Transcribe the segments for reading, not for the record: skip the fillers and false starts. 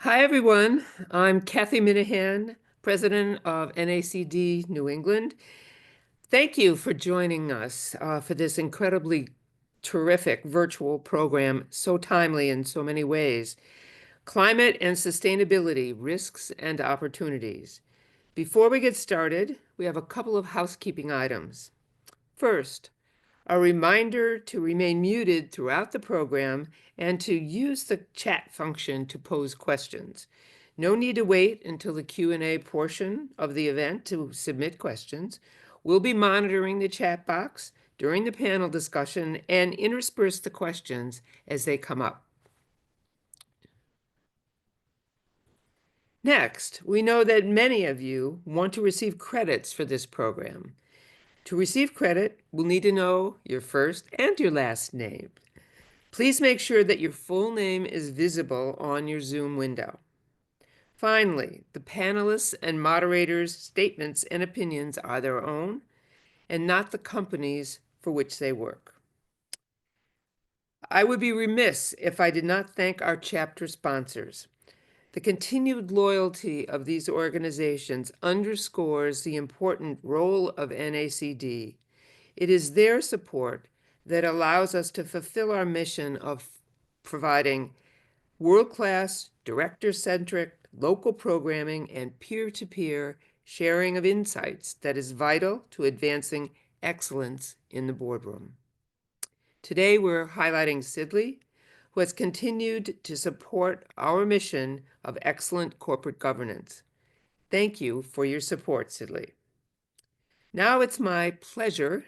Hi, everyone. I'm Kathy Minahan, President of NACD New England. Thank you for joining us for this incredibly terrific virtual program, so timely in so many ways. Climate and Sustainability, Risks and Opportunities. Before we get started, we have a couple of housekeeping items. First, a reminder to remain muted throughout the program and to use the chat function to pose questions. No need to wait until the Q&A portion of the event to submit questions. We'll be monitoring the chat box during the panel discussion and intersperse the questions as they come up. Next, we know that many of you want to receive credits for this program. To receive credit, we'll need to know your first and your last name. Please make sure that your full name is visible on your Zoom window. Finally, the panelists' and moderators' statements and opinions are their own and not the company's for which they work. I would be remiss if I did not thank our chapter sponsors. The continued loyalty of these organizations underscores the important role of NACD. It is their support that allows us to fulfill our mission of providing world-class, director-centric, local programming, and peer-to-peer sharing of insights that is vital to advancing excellence in the boardroom. Today, we're highlighting Sidley, who has continued to support our mission of excellent corporate governance. Thank you for your support, Sidley. Now it's my pleasure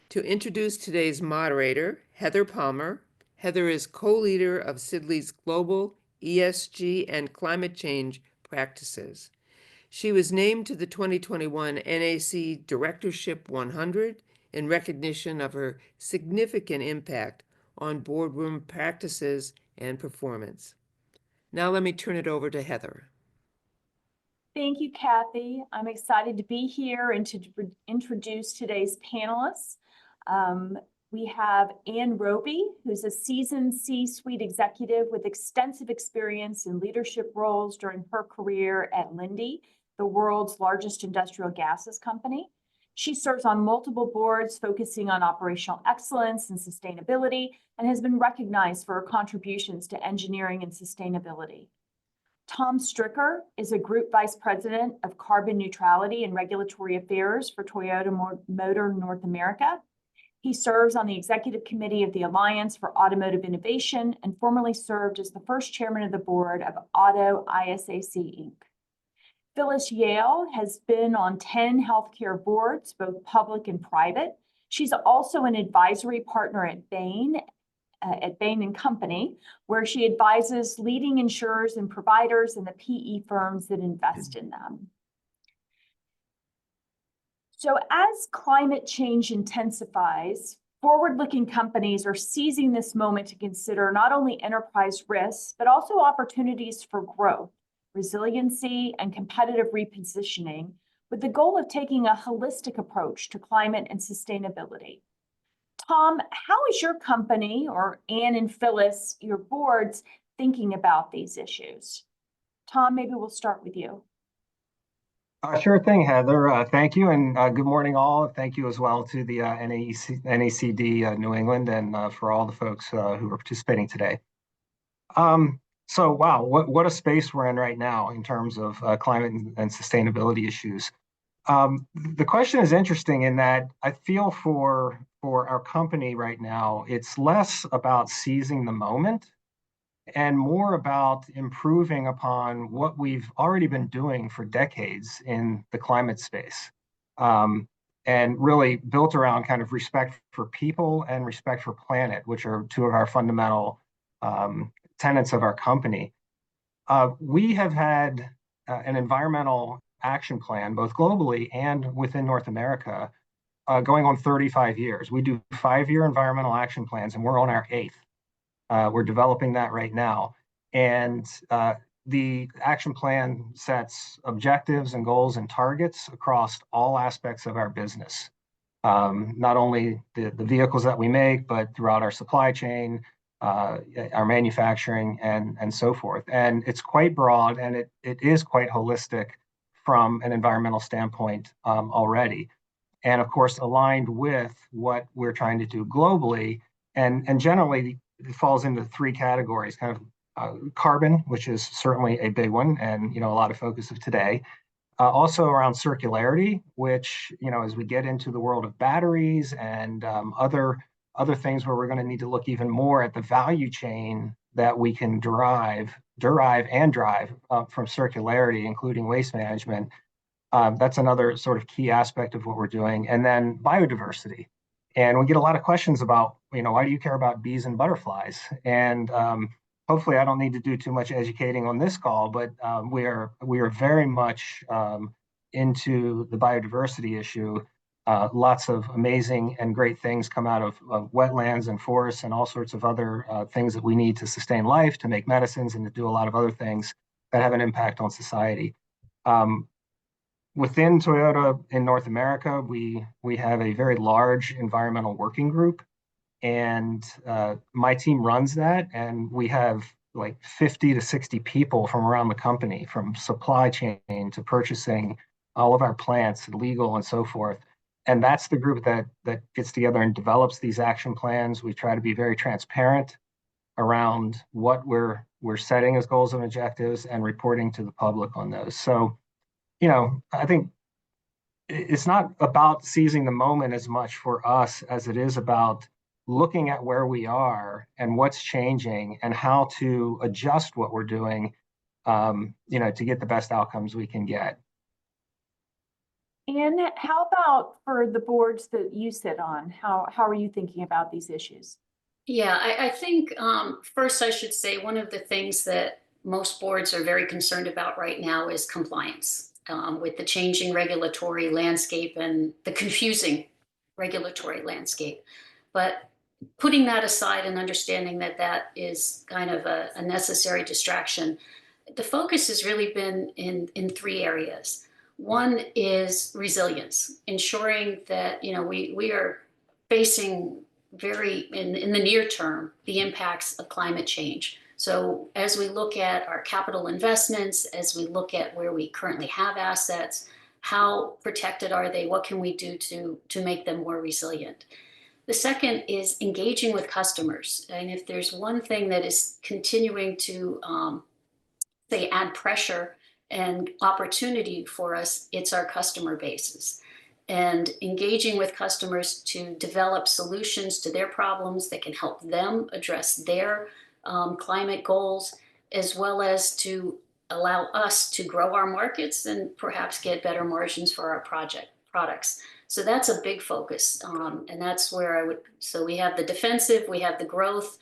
to introduce today's moderator, Heather Palmer. Heather is co-leader of Sidley's global ESG and climate change practices. She was named to the 2021 NAC Directorship 100 in recognition of her significant impact on boardroom practices and performance. Now let me turn it over to Heather. Thank you, Kathy. I'm excited to be here and to introduce today's panelists. We have Ann Roby, who's a seasoned C-suite executive with extensive experience in leadership roles during her career at Linde, the world's largest industrial gases company. She serves on multiple boards focusing on operational excellence and sustainability and has been recognized for her contributions to engineering and sustainability. Tom Stricker is a Group Vice President of Carbon Neutrality and Regulatory Affairs for Toyota Motor North America. He serves on the Executive Committee of the Alliance for Automotive Innovation and formerly served as the first chairman of the board of Auto ISAC Inc. Phyllis Yale has been on 10 healthcare boards, both public and private. She's also an advisory partner at Bain and Company, where she advises leading insurers and providers and the PE firms that invest in them. So as climate change intensifies, forward-looking companies are seizing this moment to consider not only enterprise risks, but also opportunities for growth, resiliency, and competitive repositioning, with the goal of taking a holistic approach to climate and sustainability. Tom, how is your company, or Ann and Phyllis, your boards, thinking about these issues? Tom, maybe we'll start with you. Sure thing, Heather. Thank you, and good morning, all. Thank you as well to the NACD New England and for all the folks who are participating today. So, wow, what a space we're in right now in terms of climate and sustainability issues. The question is interesting in that I feel for our company right now, it's less about seizing the moment and more about improving upon what we've already been doing for decades in the climate space, and really built around kind of respect for people and respect for planet, which are two of our fundamental tenets of our company. We have had an environmental action plan, both globally and within North America, going on 35 years. We do 5-year environmental action plans, and we're on our 8th. We're developing that right now. And the action plan sets objectives and goals and targets across all aspects of our business. Not only the vehicles that we make, but throughout our supply chain, our manufacturing, and so forth. And it's quite broad, and it is quite holistic from an environmental standpoint already. And of course, aligned with what we're trying to do globally. And generally, it falls into three categories, kind of carbon, which is certainly a big one, and a lot of focus of today. Also around circularity, which as we get into the world of batteries and other things where we're going to need to look even more at the value chain that we can derive and drive from circularity, including waste management. That's another sort of key aspect of what we're doing. And then biodiversity. And we get a lot of questions about, why do you care about bees and butterflies? And hopefully I don't need to do too much educating on this call, but we are very much into the biodiversity issue. Lots of amazing and great things come out of wetlands and forests and all sorts of other things that we need to sustain life, to make medicines, and to do a lot of other things that have an impact on society. Within Toyota in North America, we have a very large environmental working group, and my team runs that, and we have like 50 to 60 people from around the company, from supply chain to purchasing, all of our plants, legal, and so forth. And that's the group that gets together and develops these action plans. We try to be very transparent around what we're setting as goals and objectives and reporting to the public on those. So I think it's not about seizing the moment as much for us as it is about looking at where we are and what's changing and how to adjust what we're doing, to get the best outcomes we can get. And how about for the boards that you sit on? How are you thinking about these issues? Yeah, I think first I should say one of the things that most boards are very concerned about right now is compliance with the changing regulatory landscape and the confusing regulatory landscape. But putting that aside and understanding that that is kind of a necessary distraction, the focus has really been in three areas. One is resilience, ensuring that we are facing in the near term the impacts of climate change. So as we look at our capital investments, as we look at where we currently have assets, how protected are they? What can we do to make them more resilient? The second is engaging with customers. And if there's one thing that is continuing to add pressure and opportunity for us, it's our customer bases. And engaging with customers to develop solutions to their problems that can help them address their climate goals, as well as to allow us to grow our markets and perhaps get better margins for our products. So that's a big focus. And that's where so we have the defensive, we have the growth,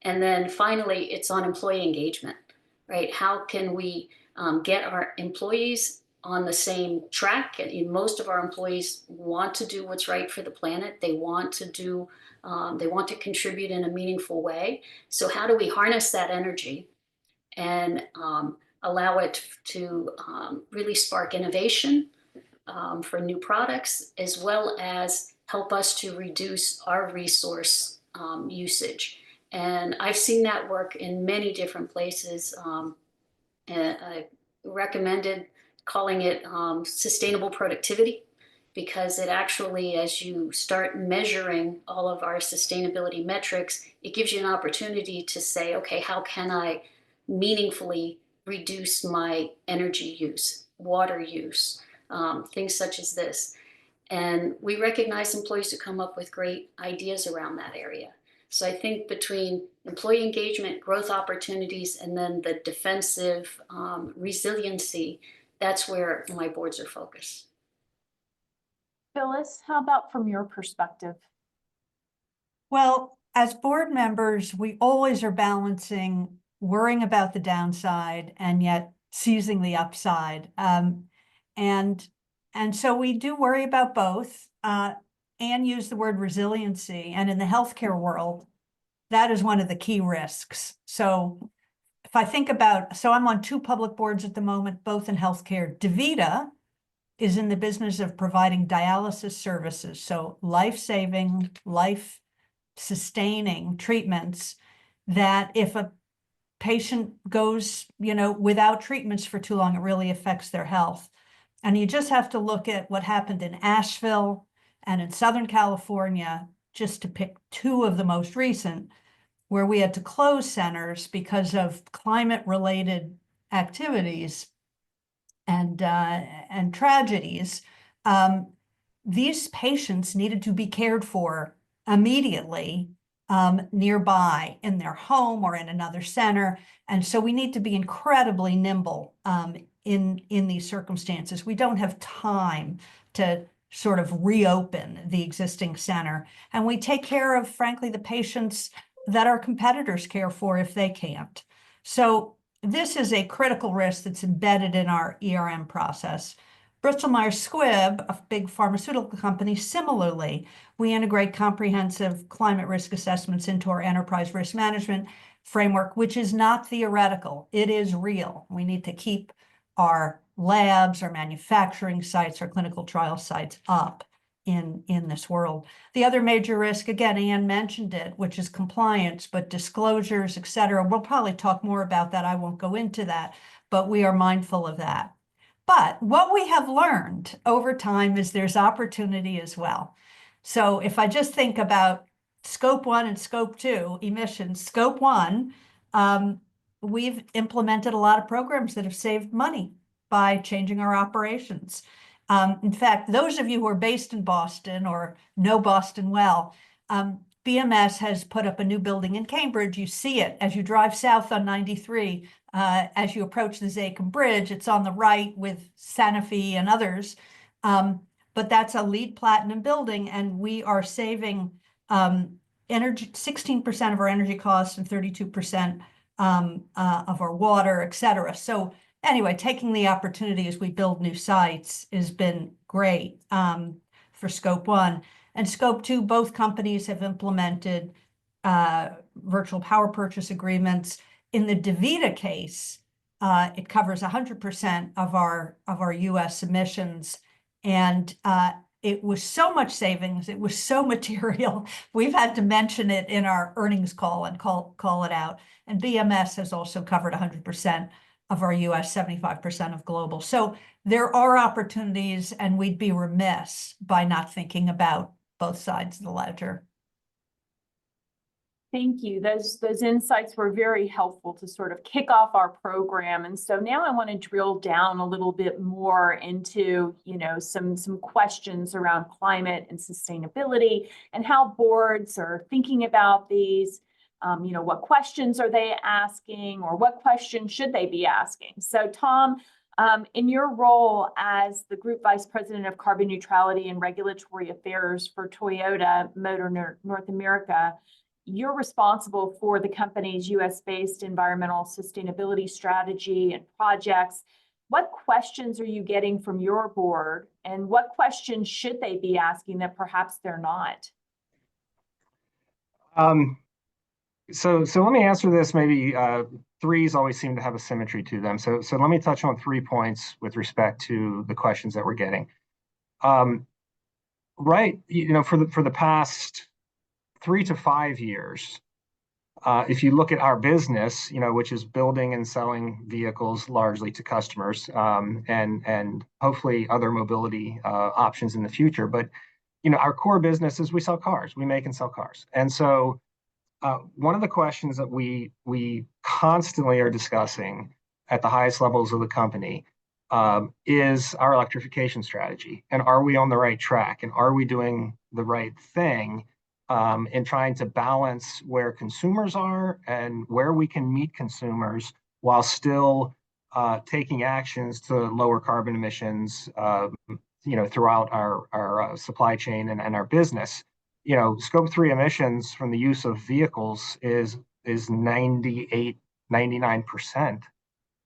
and then finally it's on employee engagement, right? How can we get our employees on the same track? Most of our employees want to do what's right for the planet. They want to contribute in a meaningful way. So how do we harness that energy and allow it to really spark innovation for new products, as well as help us to reduce our resource usage? And I've seen that work in many different places. And I recommended calling it sustainable productivity, because it actually, as you start measuring all of our sustainability metrics, it gives you an opportunity to say, okay, how can I meaningfully reduce my energy use, water use, things such as this. And we recognize employees who come up with great ideas around that area. So I think between employee engagement, growth opportunities, and then the defensive resiliency, that's where my boards are focused. Phyllis, how about from your perspective? Well, as board members, we always are balancing worrying about the downside and yet seizing the upside. And so we do worry about both. Anne used the word resiliency, and in the healthcare world, that is one of the key risks. So if I think about, so I'm on two public boards at the moment, both in healthcare. DaVita is in the business of providing dialysis services, so life-saving, life-sustaining treatments that if a patient goes, without treatments for too long, it really affects their health. And you just have to look at what happened in Asheville and in Southern California, just to pick two of the most recent, where we had to close centers because of climate-related activities and tragedies. These patients needed to be cared for immediately nearby in their home or in another center. And so we need to be incredibly nimble in these circumstances. We don't have time to sort of reopen the existing center. And we take care of, frankly, the patients that our competitors care for if they can't. So this is a critical risk that's embedded in our ERM process. Bristol Myers Squibb, a big pharmaceutical company, similarly, we integrate comprehensive climate risk assessments into our enterprise risk management framework, which is not theoretical. It is real. We need to keep our labs, our manufacturing sites, our clinical trial sites up in this world. The other major risk, again, Anne mentioned it, which is compliance, but disclosures, et cetera. We'll probably talk more about that. I won't go into that, but we are mindful of that. But what we have learned over time is there's opportunity as well. So if I just think about scope 1 and scope 2 emissions, scope 1, we've implemented a lot of programs that have saved money by changing our operations. In fact, those of you who are based in Boston or know Boston well, BMS has put up a new building in Cambridge. You see it as you drive south on 93. As you approach the Zakim Bridge, it's on the right with Sanofi and others. But that's a LEED Platinum building, and we are saving energy, 16% of our energy costs and 32% of our water, et cetera. So anyway, taking the opportunity as we build new sites has been great for scope 1. And scope 2, both companies have implemented virtual power purchase agreements. In the DaVita case, it covers 100% of our US emissions. And it was so much savings, it was so material. We've had to mention it in our earnings call and call it out. And BMS has also covered 100% of our US, 75% of global. So there are opportunities, and we'd be remiss by not thinking about both sides of the ledger. Thank you. Those insights were very helpful to sort of kick off our program. And so now I want to drill down a little bit more into, some questions around climate and sustainability and how boards are thinking about these. What questions are they asking, or what questions should they be asking? So Tom, in your role as the Group Vice President of Carbon Neutrality and Regulatory Affairs for Toyota Motor North America, you're responsible for the company's US-based environmental sustainability strategy and projects. What questions are you getting from your board, and what questions should they be asking that perhaps they're not? So let me answer this. Maybe threes always seem to have a symmetry to them. So let me touch on 3 points with respect to the questions that we're getting. Right, for the past 3 to 5 years, if you look at our business, which is building and selling vehicles largely to customers, and hopefully other mobility options in the future. But our core business is we sell cars. We make and sell cars. And so one of the questions that we constantly are discussing at the highest levels of the company is our electrification strategy. And are we on the right track? And are we doing the right thing in trying to balance where consumers are and where we can meet consumers while still taking actions to lower carbon emissions throughout our supply chain and our business? Scope 3 emissions from the use of vehicles is 98, 99%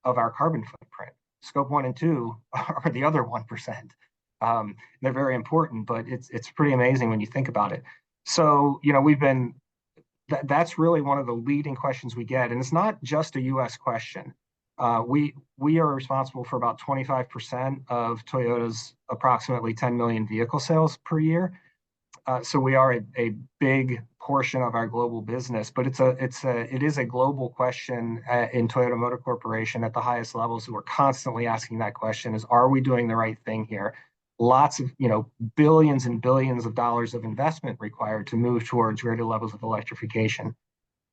of our carbon footprint. Scope 1 and 2 are the other 1%. They're very important, but it's pretty amazing when you think about it. So, that's really one of the leading questions we get. And it's not just a US question. We are responsible for about 25% of Toyota's approximately 10 million vehicle sales per year. so we are a big portion of our global business, but it is a global question in Toyota Motor Corporation at the highest levels. We're constantly asking that question: is are we doing the right thing here? Lots of billions and billions of dollars of investment required to move towards greater levels of electrification.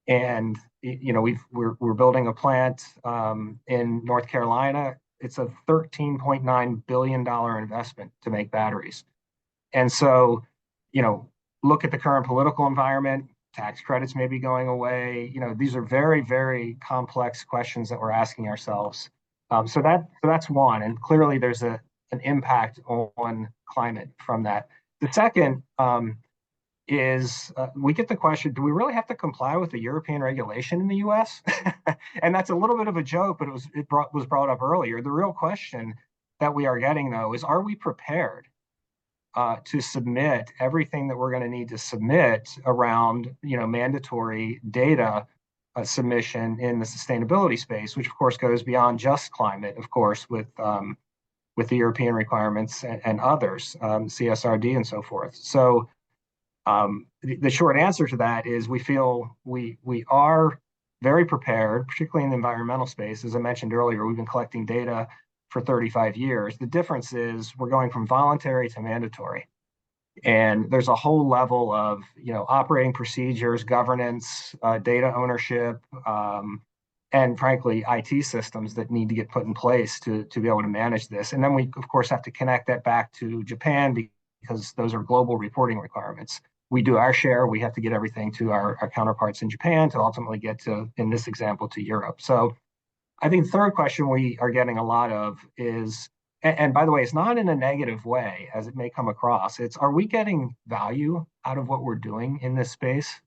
And we're building a plant in North Carolina. It's a $13.9 billion investment to make batteries. And so, look at the current political environment. Tax credits may be going away. These are very, very complex questions that we're asking ourselves. So that's one, and clearly there's an impact on climate from that. The second is we get the question: do we really have to comply with the European regulation in the U.S.? And that's a little bit of a joke, but it was brought up earlier. The real question that we are getting, though, is: are we prepared to submit everything that we're going to need to submit around mandatory data submission in the sustainability space, which of course goes beyond just climate, of course, with the European requirements and others, CSRD and so forth. So the short answer to that is we feel we are very prepared, particularly in the environmental space. As I mentioned earlier, we've been collecting data for 35 years. The difference is we're going from voluntary to mandatory. And there's a whole level of operating procedures, governance, data ownership, and frankly, IT systems that need to get put in place to be able to manage this. And then we, of course, have to connect that back to Japan because those are global reporting requirements. We do our share. We have to get everything to our counterparts in Japan to ultimately get to, in this example, to Europe. So I think the third question we are getting a lot of is, and by the way, it's not in a negative way as it may come across. It's, are we getting value out of what we're doing in this space?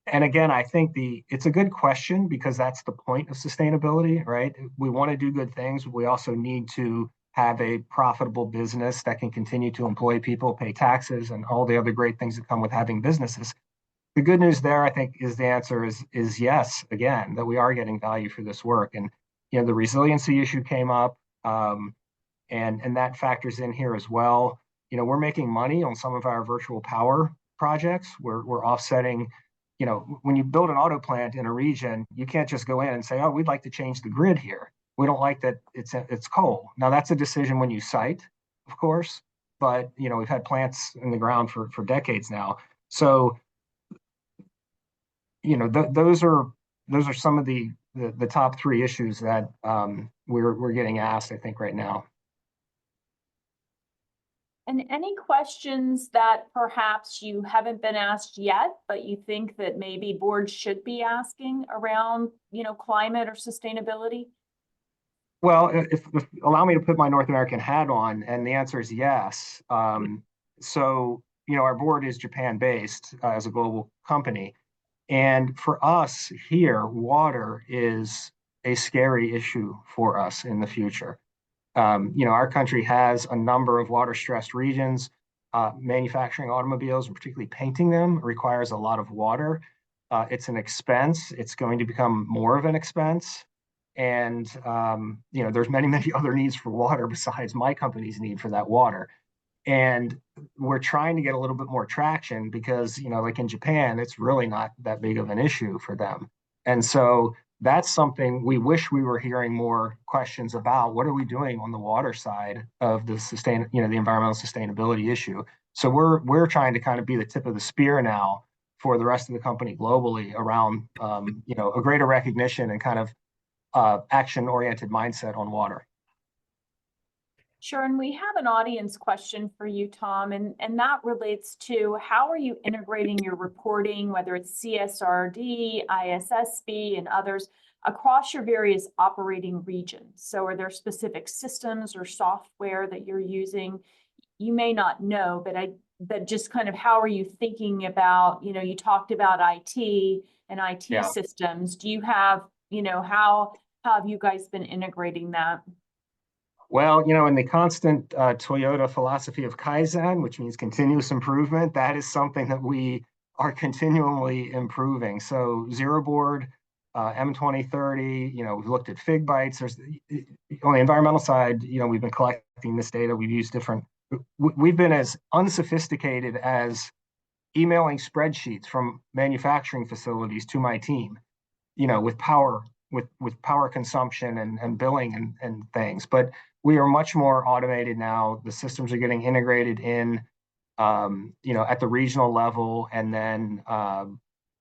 And again, I think it's a good question because that's the point of sustainability, right? We want to do good things, but we also need to have a profitable business that can continue to employ people, pay taxes, and all the other great things that come with having businesses. The good news there, I think, is the answer is yes, again, that we are getting value for this work. And the resiliency issue came up, and that factors in here as well. We're making money on some of our virtual power projects. We're offsetting. When you build an auto plant in a region, you can't just go in and say, "Oh, we'd like to change the grid here. We don't like that it's coal." Now that's a decision when you site, of course, but we've had plants in the ground for decades now. So those are some of the top three issues that we're getting asked, I think, right now. And any questions that perhaps you haven't been asked yet, but you think that maybe boards should be asking around, climate or sustainability? Well, if allow me to put my North American hat on, and the answer is yes. So, our board is Japan-based as a global company. And for us here, water is a scary issue for us in the future. Our country has a number of water-stressed regions. Manufacturing automobiles, and particularly painting them, requires a lot of water. It's an expense. It's going to become more of an expense. And, there's many, many other needs for water besides my company's need for that water. And we're trying to get a little bit more traction because, like in Japan, it's really not that big of an issue for them. And so that's something we wish we were hearing more questions about. What are we doing on the water side of the the environmental sustainability issue? So we're trying to kind of be the tip of the spear now for the rest of the company globally around, a greater recognition and kind of action-oriented mindset on water. Sure, and we have an audience question for you, Tom, and that relates to how are you integrating your reporting, whether it's CSRD, ISSB, and others, across your various operating regions? So are there specific systems or software that you're using? You may not know, but just kind of how are you thinking about, you talked about IT and IT systems. Do you have, how have you guys been integrating that? Well, in the constant Toyota philosophy of Kaizen, which means continuous improvement, that is something that we are continually improving. So Zero Board, M2030, we've looked at Fig Bytes. On the environmental side, we've been collecting this data. We've been as unsophisticated as emailing spreadsheets from manufacturing facilities to my team, you know, with power, with power consumption and billing and things. But we are much more automated now. The systems are getting integrated in, you know, at the regional level. And then,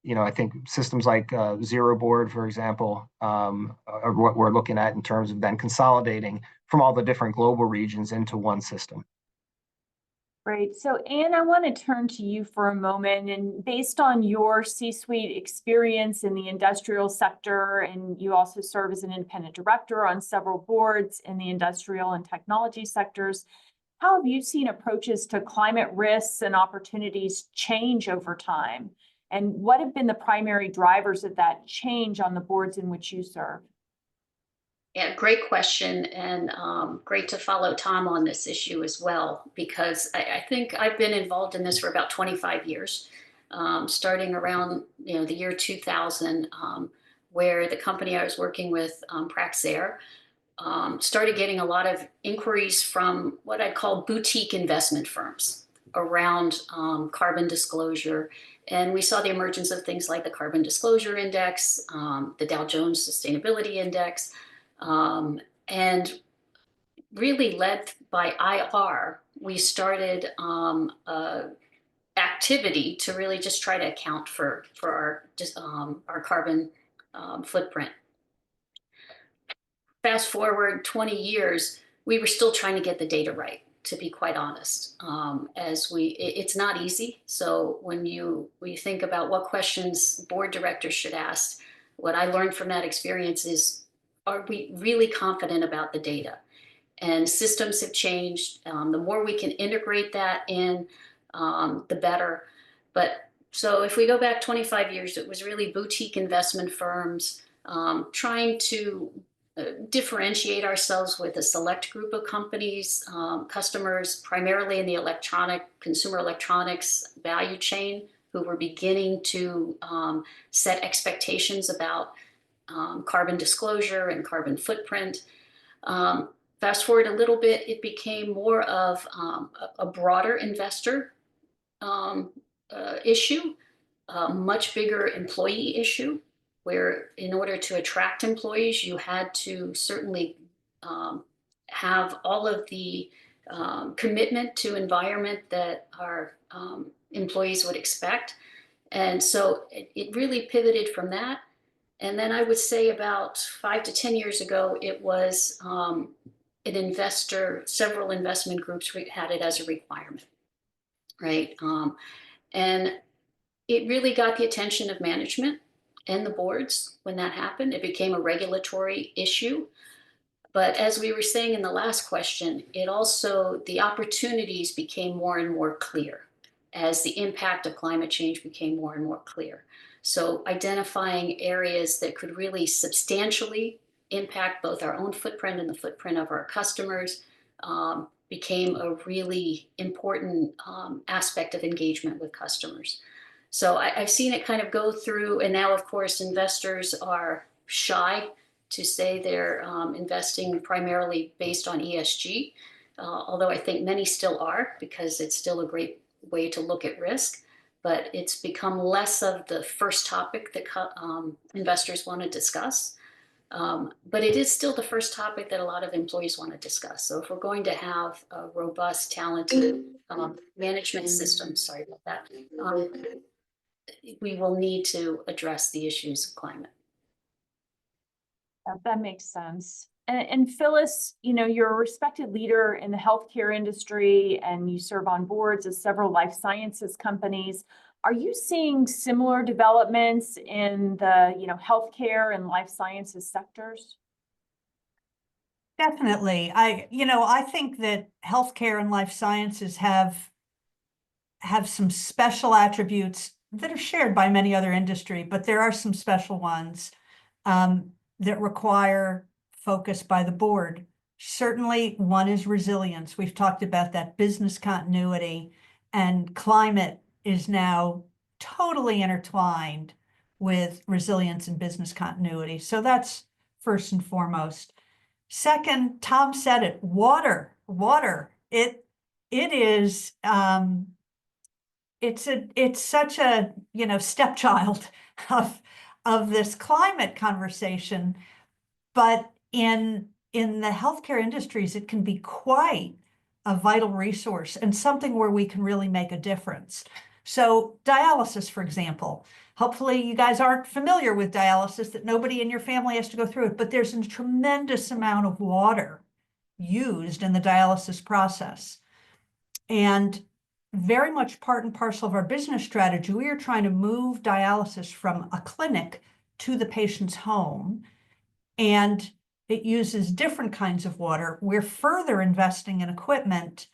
you know, I think systems like Zero Board, for example, are what we're looking at in terms of then consolidating from all the different global regions into one system. Great. So Anne, I want to turn to you for a moment, and based on your C-suite experience in the industrial sector, and you also serve as an independent director on several boards in the industrial and technology sectors, how have you seen approaches to climate risks and opportunities change over time? And what have been the primary drivers of that change on the boards in which you serve? Yeah, great question, and great to follow Tom on this issue as well, because I think I've been involved in this for about 25 years, starting around the year 2000, where the company I was working with, Praxair, started getting a lot of inquiries from what I call boutique investment firms around carbon disclosure. And we saw the emergence of things like the Carbon Disclosure Index, the Dow Jones Sustainability Index, and really led by IR, we started activity to really just try to account for our carbon footprint. Fast forward 20 years, we were still trying to get the data right, to be quite honest. It's not easy. So when we think about what questions board directors should ask, what I learned from that experience is, are we really confident about the data? And systems have changed. The more we can integrate that in, the better. But so if we go back 25 years, it was really boutique investment firms trying to differentiate ourselves with a select group of companies, customers, primarily in the consumer electronics value chain, who were beginning to set expectations about carbon disclosure and carbon footprint. Fast forward a little bit, it became more of a broader investor issue, a much bigger employee issue, where in order to attract employees, you had to certainly have all of the commitment to environment that our employees would expect. And so it really pivoted from that. And then I would say about 5 to 10 years ago, it was several investment groups had it as a requirement, right? And it really got the attention of management and the boards when that happened. It became a regulatory issue. But as we were saying in the last question, the opportunities became more and more clear as the impact of climate change became more and more clear. So identifying areas that could really substantially impact both our own footprint and the footprint of our customers became a really important aspect of engagement with customers. So I've seen it kind of go through, and now of course investors are shy to say they're investing primarily based on ESG, although I think many still are, because it's still a great way to look at risk. But it's become less of the first topic that investors want to discuss. But it is still the first topic that a lot of employees want to discuss. So if we're going to have a robust, talented management system, sorry about that, we will need to address the issues of climate. That makes sense. And Phyllis, you're a respected leader in the healthcare industry, and you serve on boards of several life sciences companies. Are you seeing similar developments in the, healthcare and life sciences sectors? Definitely. I think that healthcare and life sciences have some special attributes that are shared by many other industry, but there are some special ones that require focus by the board. Certainly, one is resilience. We've talked about that, business continuity, and climate is now totally intertwined with resilience and business continuity. So that's first and foremost. Second, Tom said it, water. It is it's such a, stepchild of this climate conversation. But in the healthcare industries, it can be quite a vital resource and something where we can really make a difference. So dialysis, for example, hopefully you guys aren't familiar with dialysis, that nobody in your family has to go through it, but there's a tremendous amount of water used in the dialysis process. And very much part and parcel of our business strategy, we are trying to move dialysis from a clinic to the patient's home. And it uses different kinds of water. We're further investing in equipment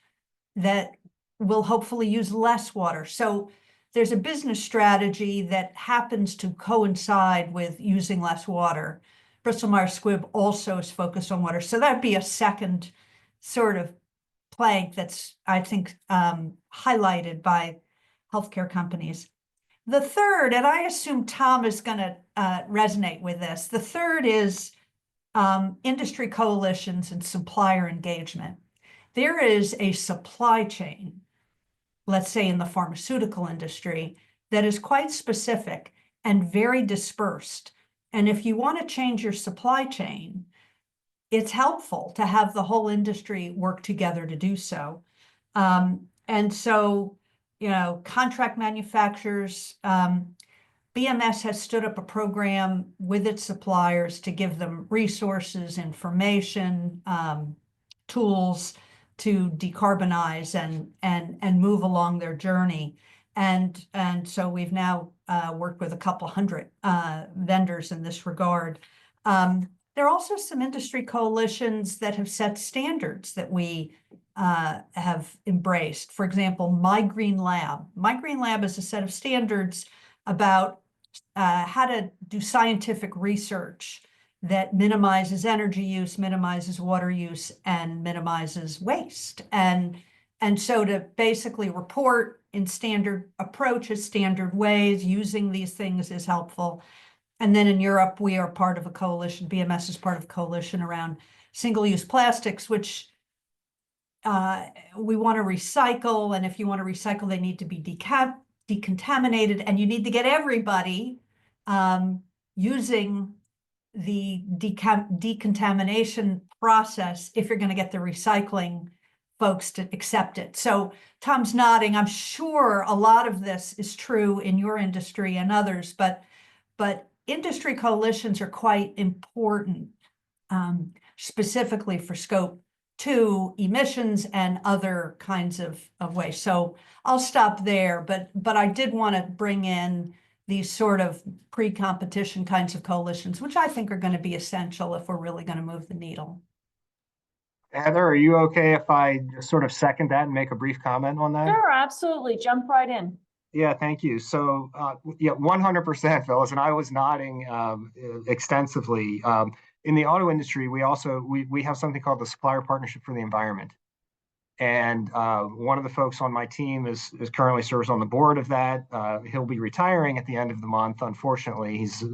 that will hopefully use less water. So there's a business strategy that happens to coincide with using less water. Bristol Myers Squibb also is focused on water. So that'd be a second sort of plank that's, I think, highlighted by healthcare companies. The third, and I assume Tom is going to resonate with this, the third is industry coalitions and supplier engagement. There is a supply chain, let's say in the pharmaceutical industry, that is quite specific and very dispersed. And if you want to change your supply chain, it's helpful to have the whole industry work together to do so. And so, contract manufacturers, BMS has stood up a program with its suppliers to give them resources, information, tools to decarbonize and move along their journey. And so we've now worked with a couple hundred vendors in this regard. There are also some industry coalitions that have set standards that we have embraced. For example, My Green Lab. My Green Lab is a set of standards about how to do scientific research that minimizes energy use, minimizes water use, and minimizes waste. And so to basically report in standard approaches, standard ways, using these things is helpful. And then in Europe, we are part of a coalition, BMS is part of a coalition around single-use plastics, which we want to recycle. And if you want to recycle, they need to be decontaminated, and you need to get everybody using the decontamination process if you're going to get the recycling folks to accept it. So Tom's nodding. I'm sure a lot of this is true in your industry and others, but industry coalitions are quite important, specifically for scope 2 emissions and other kinds of waste. So I'll stop there, but I did want to bring in these sort of pre-competition kinds of coalitions, which I think are going to be essential if we're really going to move the needle. Heather, are you okay if I just sort of second that and make a brief comment on that? Sure, absolutely. Jump right in. Yeah, thank you. So, 100%, Phyllis, and I was nodding extensively. In the auto industry, we have something called the Supplier Partnership for the Environment. And one of the folks on my team is currently serves on the board of that. He'll be retiring at the end of the month. Unfortunately, he's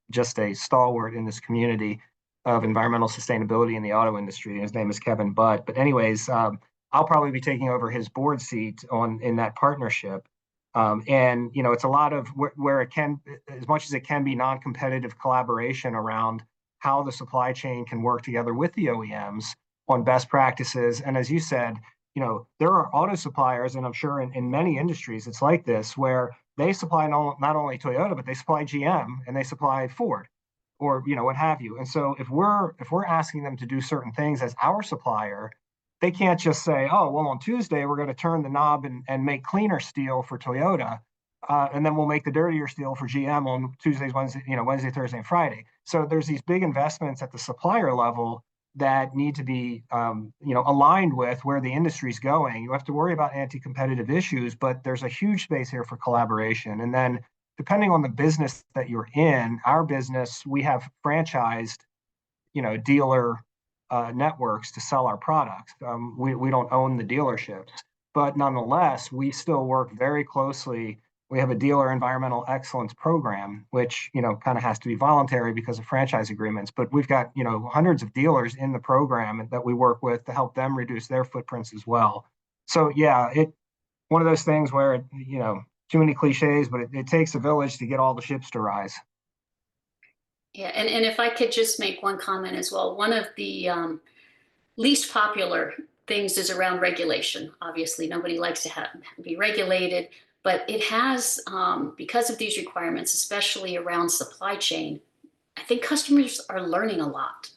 just a stalwart in this community of environmental sustainability in the auto industry. His name is Kevin Butt. But anyways, I'll probably be taking over his board seat in that partnership. And it's a lot of where it can, as much as it can be non-competitive collaboration around how the supply chain can work together with the OEMs on best practices. And as you said, there are auto suppliers, and I'm sure in many industries it's like this, where they supply not only Toyota, but they supply GM and they supply Ford, or what have you. And so if we're asking them to do certain things as our supplier, they can't just say, oh, well, on Tuesday, we're going to turn the knob and make cleaner steel for Toyota. And then we'll make the dirtier steel for GM on Tuesdays, Wednesday, Thursday, and Friday. So there's these big investments at the supplier level that need to be, aligned with where the industry's going. You have to worry about anti-competitive issues, but there's a huge space here for collaboration. And then depending on the business that you're in, our business, we have franchised, dealer networks to sell our products. We don't own the dealerships, but nonetheless, we still work very closely. We have a dealer environmental excellence program, which kind of has to be voluntary because of franchise agreements. But we've got hundreds of dealers in the program that we work with to help them reduce their footprints as well. So yeah, one of those things where, too many cliches, but it takes a village to get all the ships to rise. Yeah, and if I could just make one comment as well, one of the least popular things is around regulation. Obviously, nobody likes to be regulated, but it has, because of these requirements, especially around supply chain, I think customers are learning a lot.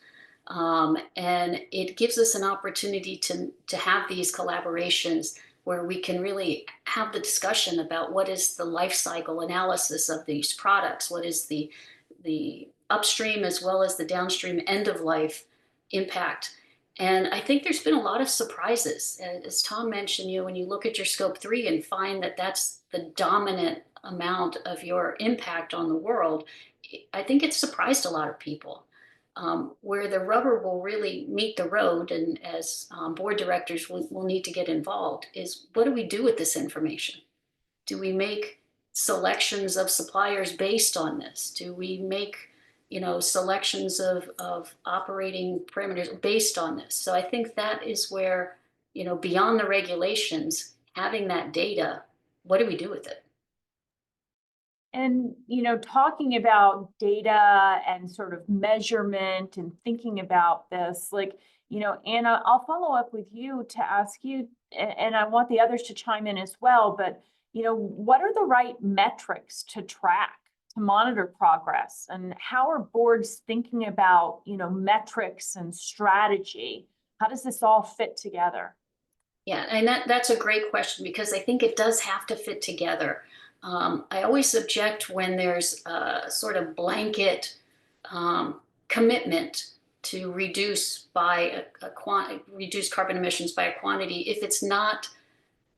And it gives us an opportunity to have these collaborations where we can really have the discussion about what is the life cycle analysis of these products, what is the upstream as well as the downstream end of life impact. And I think there's been a lot of surprises. As Tom mentioned, when you look at your scope 3 and find that that's the dominant amount of your impact on the world, I think it surprised a lot of people. Where the rubber will really meet the road, and as board directors will need to get involved, is what do we do with this information? Do we make selections of suppliers based on this? Do we make selections of operating parameters based on this? So I think that is where, beyond the regulations, having that data, what do we do with it? And, talking about data and sort of measurement and thinking about this, like, Anna, I'll follow up with you to ask you, and I want the others to chime in as well, but, what are the right metrics to track, to monitor progress? And how are boards thinking about, metrics and strategy? How does this all fit together? Yeah, and that's a great question, because I think it does have to fit together. I always object when there's a sort of blanket commitment to reduce reduce carbon emissions by a quantity if it's not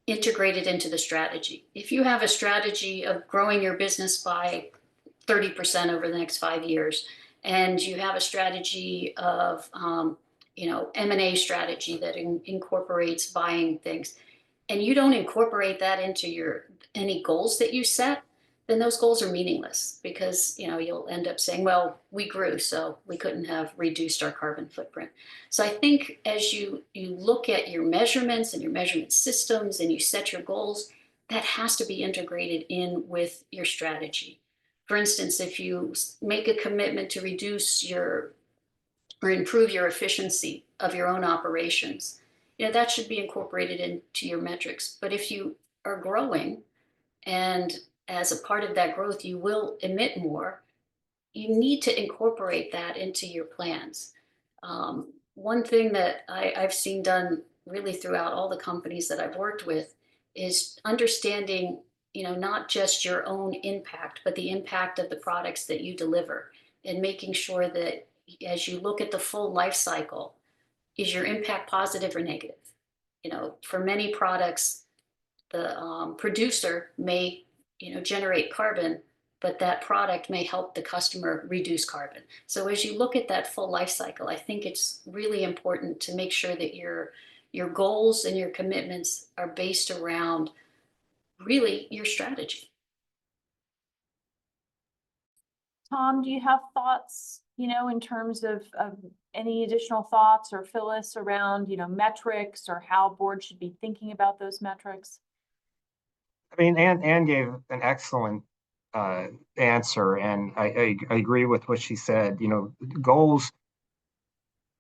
integrated into the strategy. If you have a strategy of growing your business by 30% over the next 5 years, and you have a strategy of M&A strategy that incorporates buying things, and you don't incorporate that into any goals that you set, then those goals are meaningless, because you'll end up saying, well, we grew, so we couldn't have reduced our carbon footprint. So I think as you look at your measurements and your measurement systems and you set your goals, that has to be integrated in with your strategy. For instance, if you make a commitment to reduce or improve your efficiency of your own operations, that should be incorporated into your metrics. But if you are growing, and as a part of that growth, you will emit more, you need to incorporate that into your plans. One thing that I've seen done really throughout all the companies that I've worked with is understanding, not just your own impact, but the impact of the products that you deliver, and making sure that as you look at the full life cycle, is your impact positive or negative? For many products, the producer may, generate carbon, but that product may help the customer reduce carbon. So as you look at that full life cycle, I think it's really important to make sure that your goals and your commitments are based around really your strategy. Tom, do you have thoughts, in terms of any additional thoughts, or Phyllis, around, metrics, or how boards should be thinking about those metrics? I mean, Anne gave an excellent answer, and I agree with what she said. Goals,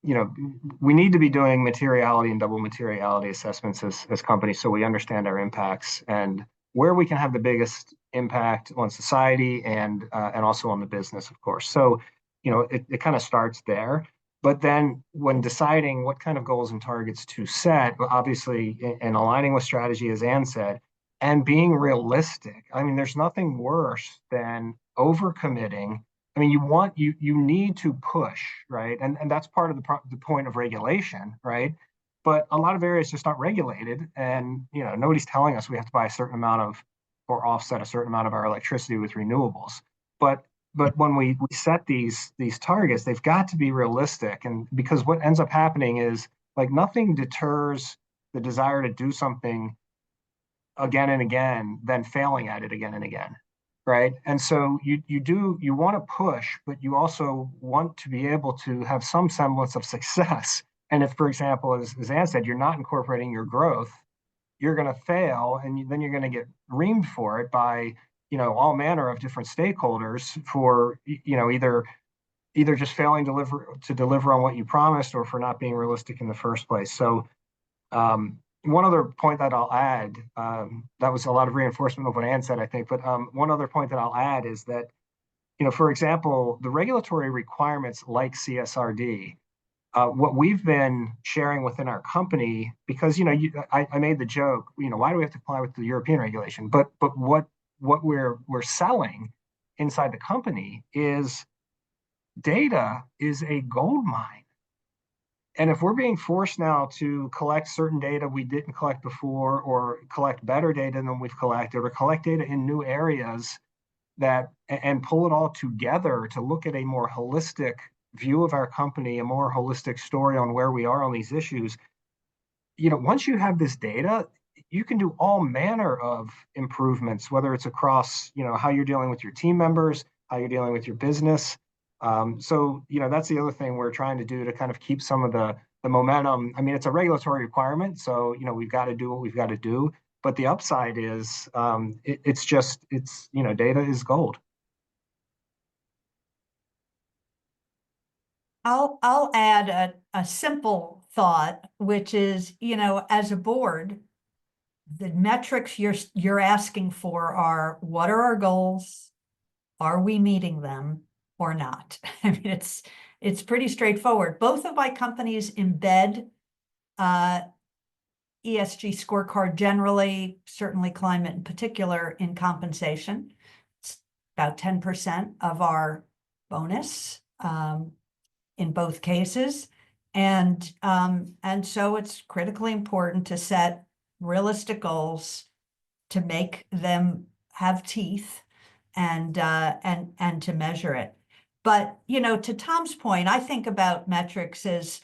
we need to be doing materiality and double materiality assessments as companies, so we understand our impacts and where we can have the biggest impact on society and also on the business, of course. So, it kind of starts there. But then when deciding what kind of goals and targets to set, obviously, and aligning with strategy, as Anne said, and being realistic. I mean, there's nothing worse than overcommitting. I mean, you need to push, right? And that's part of the point of regulation, right? But a lot of areas just aren't regulated, and nobody's telling us we have to buy a certain amount of or offset a certain amount of our electricity with renewables. But when we set these targets, they've got to be realistic, and because what ends up happening is, like, nothing deters the desire to do something again and again than failing at it again and again, right? And so you want to push, but you also want to be able to have some semblance of success. And if, for example, as Anne said, you're not incorporating your growth, you're going to fail, and then you're going to get reamed for it by, all manner of different stakeholders for, either just failing to deliver on what you promised, or for not being realistic in the first place. So one other point that I'll add, that was a lot of reinforcement of what Ann said, I think, but one other point that I'll add is that, for example, the regulatory requirements like CSRD, what we've been sharing within our company, because I made the joke, why do we have to comply with the European regulation? But what we're selling inside the company is data is a gold mine. And if we're being forced now to collect certain data we didn't collect before, or collect better data than we've collected, or collect data in new areas and pull it all together to look at a more holistic view of our company, a more holistic story on where we are on these issues, once you have this data, you can do all manner of improvements, whether it's across, how you're dealing with your team members, how you're dealing with your business. So, that's the other thing we're trying to do to kind of keep some of the momentum. I mean, it's a regulatory requirement, so, we've got to do what we've got to do. But the upside is, it's data is gold. I'll add a simple thought, which is, as a board, the metrics you're asking for are, what are our goals? Are we meeting them or not? I mean, it's pretty straightforward. Both of my companies embed ESG scorecard generally, certainly climate in particular, in compensation. It's about 10% of our bonus in both cases. And so it's critically important to set realistic goals, to make them have teeth, and to measure it. But, to Tom's point, I think about metrics as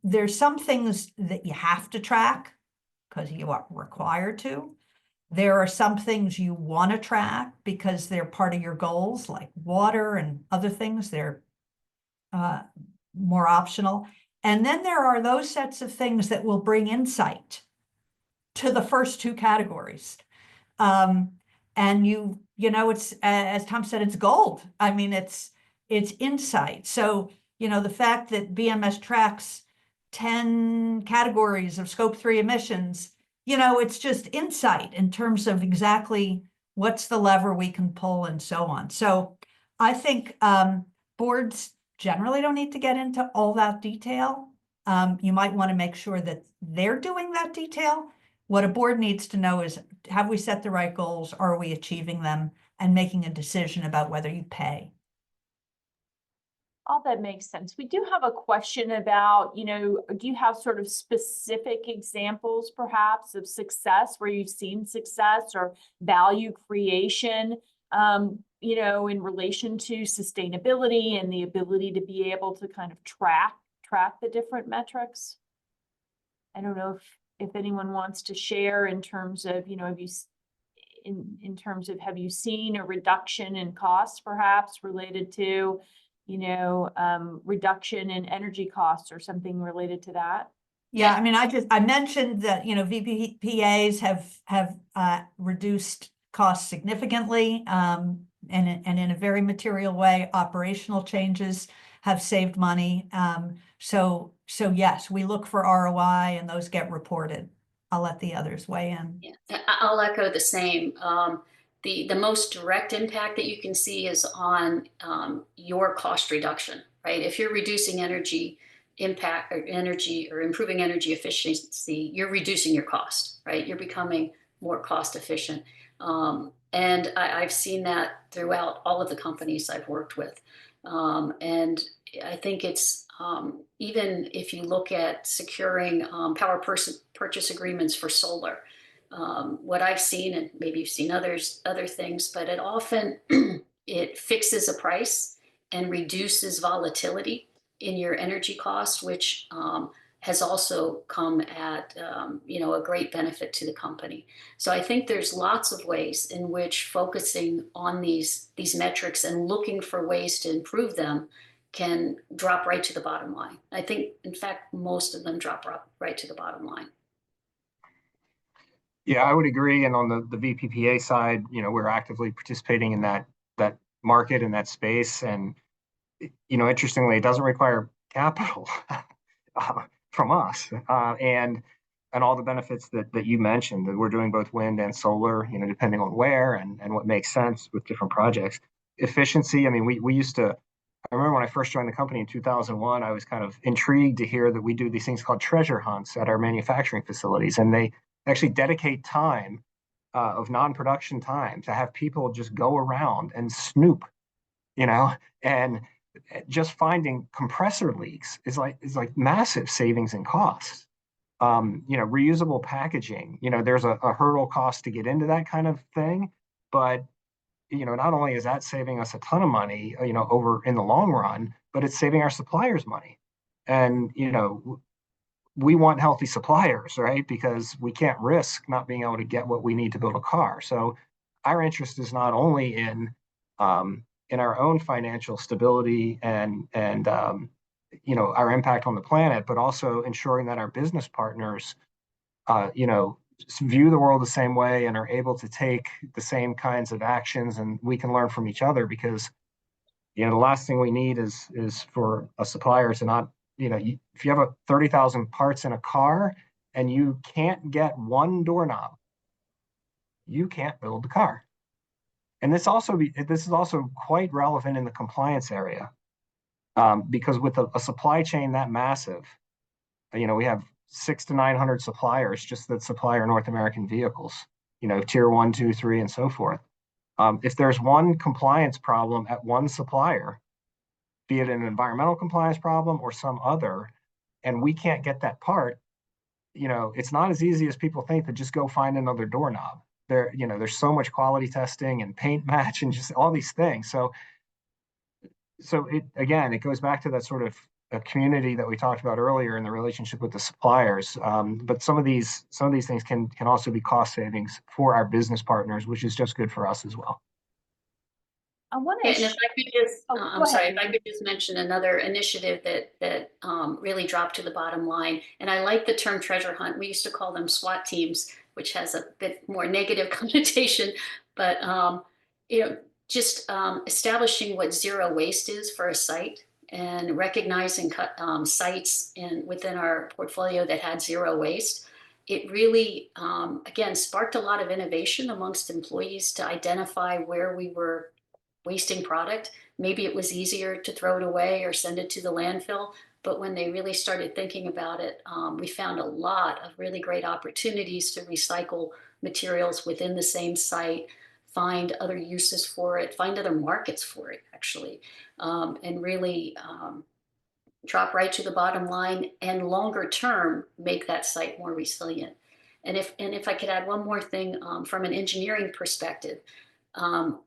there's some things that you have to track because you are required to. There are some things you want to track because they're part of your goals, like water and other things. They're more optional. And then there are those sets of things that will bring insight to the first two categories. And it's, as Tom said, it's gold. I mean, it's insight. So, the fact that BMS tracks 10 categories of scope 3 emissions, it's just insight in terms of exactly what's the lever we can pull and so on. So I think boards generally don't need to get into all that detail. You might want to make sure that they're doing that detail. What a board needs to know is, have we set the right goals? Are we achieving them? And making a decision about whether you pay. All that makes sense. We do have a question about, do you have sort of specific examples perhaps of success where you've seen success or value creation, in relation to sustainability and the ability to be able to kind of track the different metrics? I don't know if anyone wants to share in terms of, have you have you seen a reduction in costs perhaps related to, reduction in energy costs or something related to that? Yeah, I mean, I mentioned that, VPPAs have reduced costs significantly, and in a very material way. Operational changes have saved money. So yes, we look for ROI and those get reported. I'll let the others weigh in. Yeah, I'll echo the same. The most direct impact that you can see is on your cost reduction, right? If you're reducing energy impact or improving energy efficiency, you're reducing your cost, right? You're becoming more cost efficient. And I've seen that throughout all of the companies I've worked with. And I think it's even if you look at securing power purchase agreements for solar, what I've seen, and maybe you've seen other things, but it often it fixes a price and reduces volatility in your energy costs, which has also come at a great benefit to the company. So I think there's lots of ways in which focusing on these metrics and looking for ways to improve them can drop right to the bottom line. I think, in fact, most of them drop right to the bottom line. Yeah, I would agree. And on the VPPA side, we're actively participating in that market and that space. And interestingly, it doesn't require capital from us, and all the benefits that you mentioned. That we're doing both wind and solar, depending on where and what makes sense with different projects. Efficiency. I mean, we used to. I remember when I first joined the company in 2001, I was kind of intrigued to hear that we do these things called treasure hunts at our manufacturing facilities, and they actually dedicate time of non-production time to have people just go around and snoop, and just finding compressor leaks is like massive savings in costs. Reusable packaging, there's a hurdle cost to get into that kind of thing, but not only is that saving us a ton of money, over in the long run, but it's saving our suppliers money. And, we want healthy suppliers, right? Because we can't risk not being able to get what we need to build a car. So our interest is not only in our own financial stability and our impact on the planet, but also ensuring that our business partners, view the world the same way and are able to take the same kinds of actions, and we can learn from each other. Because the last thing we need is for a supplier to not, if you have 30,000 parts in a car and you can't get one doorknob, you can't build the car. And this is also quite relevant in the compliance area, because with a supply chain that massive, we have 600 to 900 suppliers just that supply our North American vehicles, tier 1, 2, 3, and so forth. If there's one compliance problem at one supplier, be it an environmental compliance problem or some other, and we can't get that part, it's not as easy as people think to just go find another doorknob. There's so much quality testing and paint match and just all these things. So it goes back to that sort of a community that we talked about earlier in the relationship with the suppliers. But some of these things can also be cost savings for our business partners, which is just good for us as well. I want Yeah, to. and if I could just, Oh, I'm go sorry, ahead. if I could just mention another initiative that really dropped to the bottom line. And I like the term treasure hunt. We used to call them SWAT teams, which has a bit more negative connotation. But just establishing what zero waste is for a site, and recognizing sites within our portfolio that had zero waste. It really, again, sparked a lot of innovation amongst employees to identify where we were wasting product. Maybe it was easier to throw it away or send it to the landfill. But when they really started thinking about it, we found a lot of really great opportunities to recycle materials within the same site, find other uses for it, find other markets for it, actually, and really drop right to the bottom line, and longer term make that site more resilient. And if I could add one more thing, from an engineering perspective,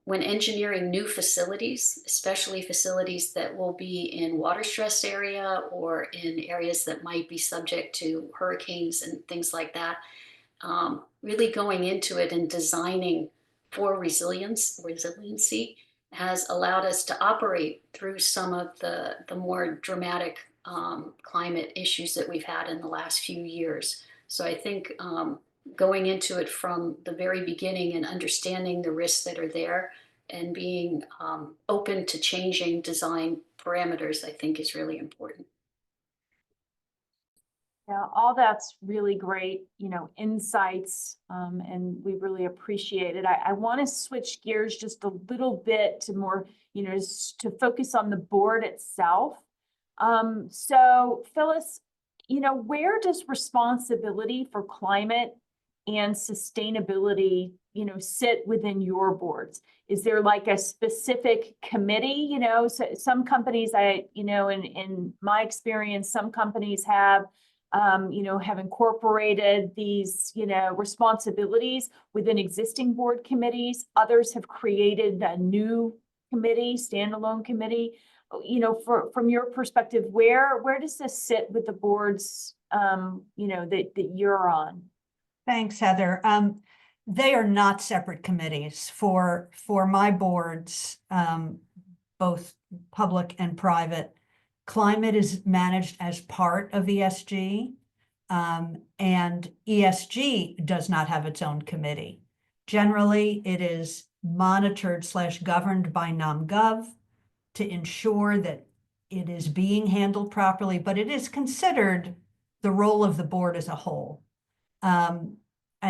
when engineering new facilities, especially facilities that will be in water stressed area or in areas that might be subject to hurricanes and things like that, really going into it and designing for resiliency has allowed us to operate through some of the more dramatic climate issues that we've had in the last few years. So I think going into it from the very beginning and understanding the risks that are there and being open to changing design parameters, I think is really important. Yeah, all that's really great, insights, and we really appreciate it. I want to switch gears just a little bit to more, to focus on the board itself. So Phyllis, where does responsibility for climate and sustainability, sit within your boards? Is there like a specific committee? So some companies, in my experience, some companies have incorporated these, responsibilities within existing board committees. Others have created a new committee, standalone committee. From your perspective, where does this sit with the boards, that you're on? Thanks, Heather. They are not separate committees for my boards, both public and private. Climate is managed as part of ESG, And ESG does not have its own committee. Generally, it is monitored / governed by NomGov to ensure that it is being handled properly, but it is considered the role of the board as a whole. And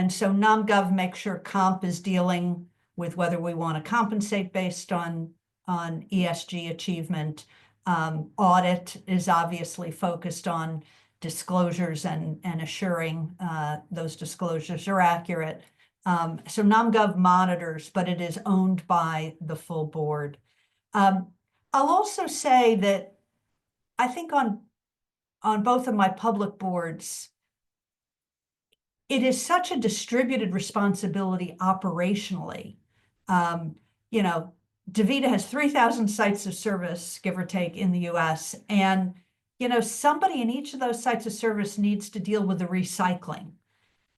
so NomGov makes sure comp is dealing with whether we want to compensate based on ESG achievement. Audit is obviously focused on disclosures and assuring those disclosures are accurate. So NomGov monitors, but it is owned by the full board. I'll also say that I think on both of my public boards, it is such a distributed responsibility operationally. You know, DaVita has 3,000 sites of service, give or take, in the US. And, you know, somebody in each of those sites of service needs to deal with the recycling.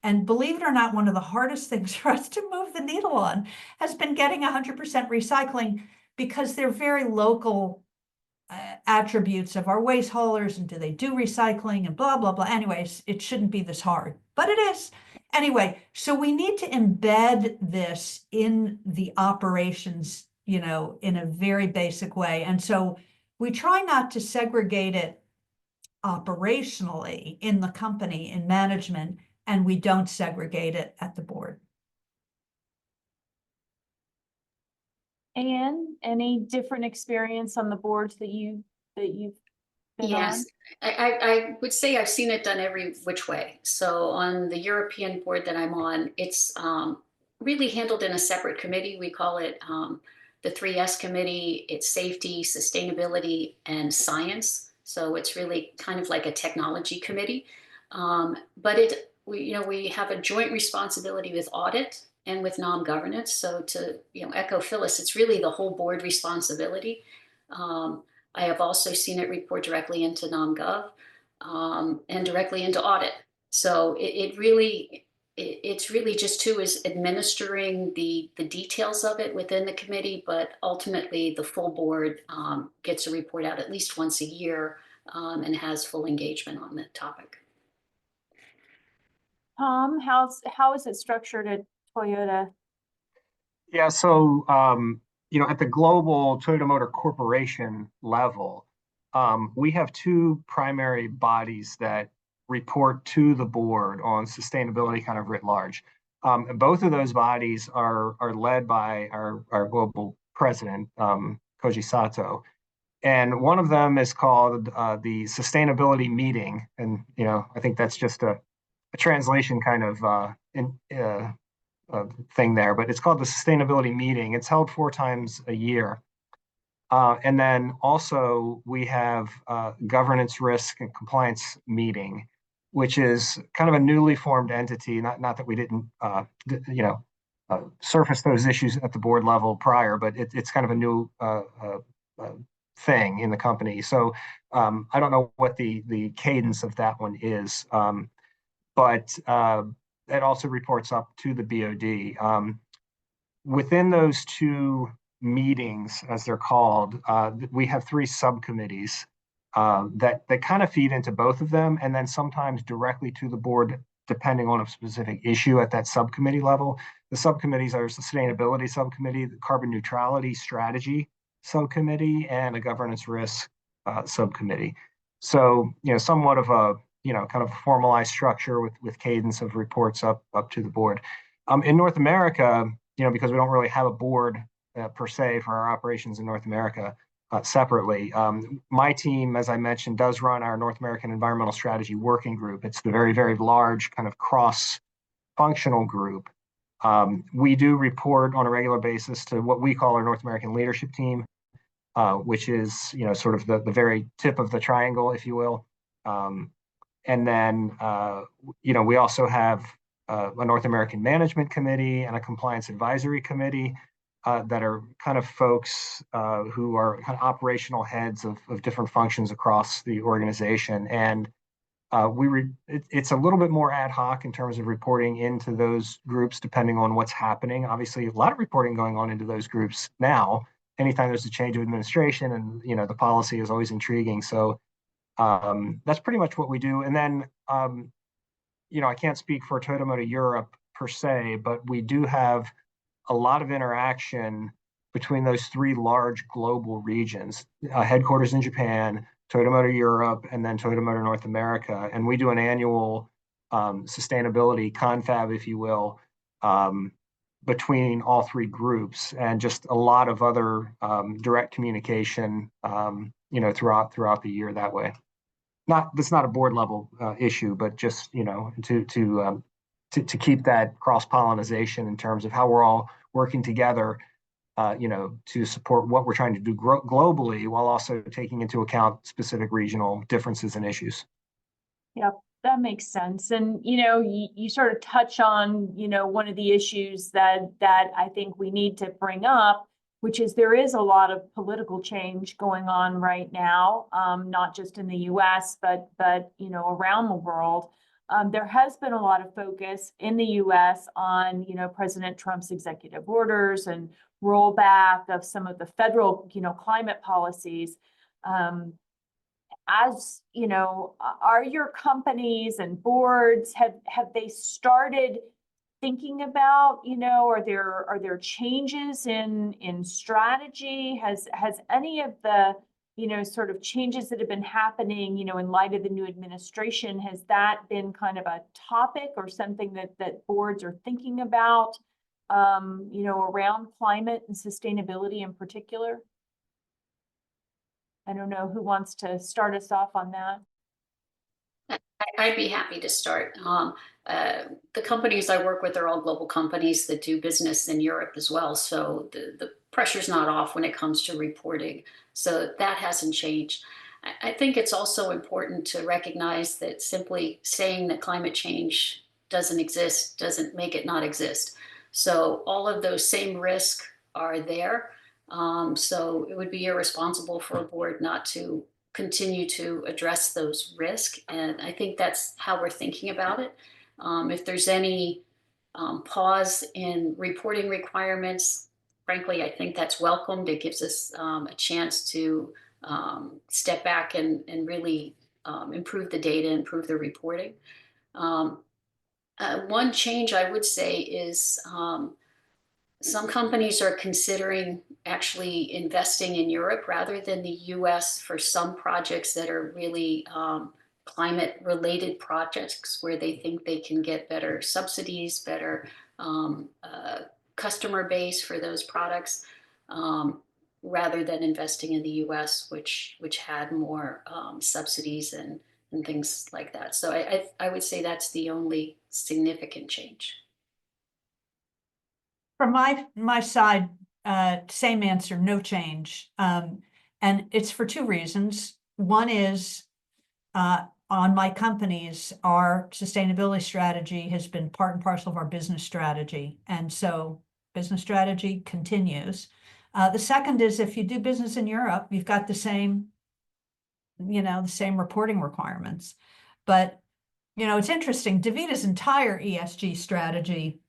And believe it or not, one of the hardest things for us to move the needle on has been getting 100% recycling, because they're very local attributes of our waste haulers, and do they do recycling and blah, blah, blah. Anyways, it shouldn't be this hard, but it is. Anyway, so we need to embed this in the operations, you know, in a very basic way. And so we try not to segregate it operationally in the company, in management, and we don't segregate it at the board. Anne, any different experience on the boards that you've been on? Yes, I would say I've seen it done every which way. So on the European board that I'm on, it's really handled in a separate committee. We call it the 3S committee. It's safety, sustainability, and science. So it's really kind of like a technology committee. But we have a joint responsibility with audit and with non-governance. So to echo Phyllis, it's really the whole board responsibility. I have also seen it report directly into NomGov and directly into audit. So it's really just is administering the details of it within the committee, but ultimately the full board gets a report out at least once a year and has full engagement on the topic. Tom, how is it structured at Toyota? Yeah, so at the global Toyota Motor Corporation level, we have two primary bodies that report to the board on sustainability kind of writ large. Both of those bodies are led by our global president, Koji Sato. And one of them is called the Sustainability Meeting. And, I think that's just a translation kind of thing there, but it's called the Sustainability Meeting. It's held 4 times a year. And then also we have Governance, Risk, and Compliance Meeting, which is kind of a newly formed entity. Not that we didn't, surface those issues at the board level prior, but it's kind of a new thing in the company. So I don't know what the cadence of that one is, but it also reports up to the BOD. Within those two meetings, as they're called, we have 3 subcommittees that kind of feed into both of them, and then sometimes directly to the board, depending on a specific issue at that subcommittee level. The subcommittees are Sustainability Subcommittee, the Carbon Neutrality Strategy Subcommittee, and a Governance Risk Subcommittee. So, somewhat of a kind of a formalized structure with cadence of reports up to the board. In North America, because we don't really have a board per se for our operations in North America separately. My team, as I mentioned, does run our North American Environmental Strategy Working Group. It's the very, very large kind of cross-functional group. We do report on a regular basis to what we call our North American Leadership Team, which is, sort of the very tip of the triangle, if you will. And then, we also have a North American Management Committee and a Compliance Advisory Committee that are kind of folks who are kind of operational heads of different functions across the organization. And it's a little bit more ad hoc in terms of reporting into those groups, depending on what's happening. Obviously, a lot of reporting going on into those groups now. Anytime there's a change of administration, and the policy is always intriguing. So that's pretty much what we do. And then I can't speak for Toyota Motor Europe per se, but we do have a lot of interaction between those three large global regions, headquarters in Japan, Toyota Motor Europe, and then Toyota Motor North America. And we do an annual sustainability confab, if you will, between all three groups, and just a lot of other direct communication, throughout the year that way. That's not a board level issue, but just to keep that cross pollination in terms of how we're all working together, to support what we're trying to do globally, while also taking into account specific regional differences and issues. Yep, that makes sense. And, you sort of touch on, one of the issues that I think we need to bring up, which is there is a lot of political change going on right now, not just in the US, but around the world. There has been a lot of focus in the US on, President Trump's executive orders and rollback of some of the federal, climate policies. As are your companies and boards, have they started thinking about, are there changes in strategy? Has any of the, sort of changes that have been happening, in light of the new administration, has that been kind of a topic or something that boards are thinking about, around climate and sustainability in particular? I don't know who wants to start us off on that. I'd be happy to start. The companies I work with are all global companies that do business in Europe as well. So the pressure's not off when it comes to reporting. So that hasn't changed. I think it's also important to recognize that simply saying that climate change doesn't exist doesn't make it not exist. So all of those same risks are there. So it would be irresponsible for a board not to continue to address those risks. And I think that's how we're thinking about it. If there's any pause in reporting requirements, frankly, I think that's welcomed. It gives us a chance to step back and really improve the data, improve the reporting. One change I would say is some companies are considering actually investing in Europe rather than the US for some projects that are really climate related projects where they think they can get better subsidies, better customer base for those products, rather than investing in the US, which had more subsidies and things like that. So I would say that's the only significant change. From my side, same answer, no change. And it's for two reasons. One is on my companies, our sustainability strategy has been part and parcel of our business strategy. And so business strategy continues. The second is if you do business in Europe, you've got the same reporting requirements. But, it's interesting, DaVita's entire ESG strategy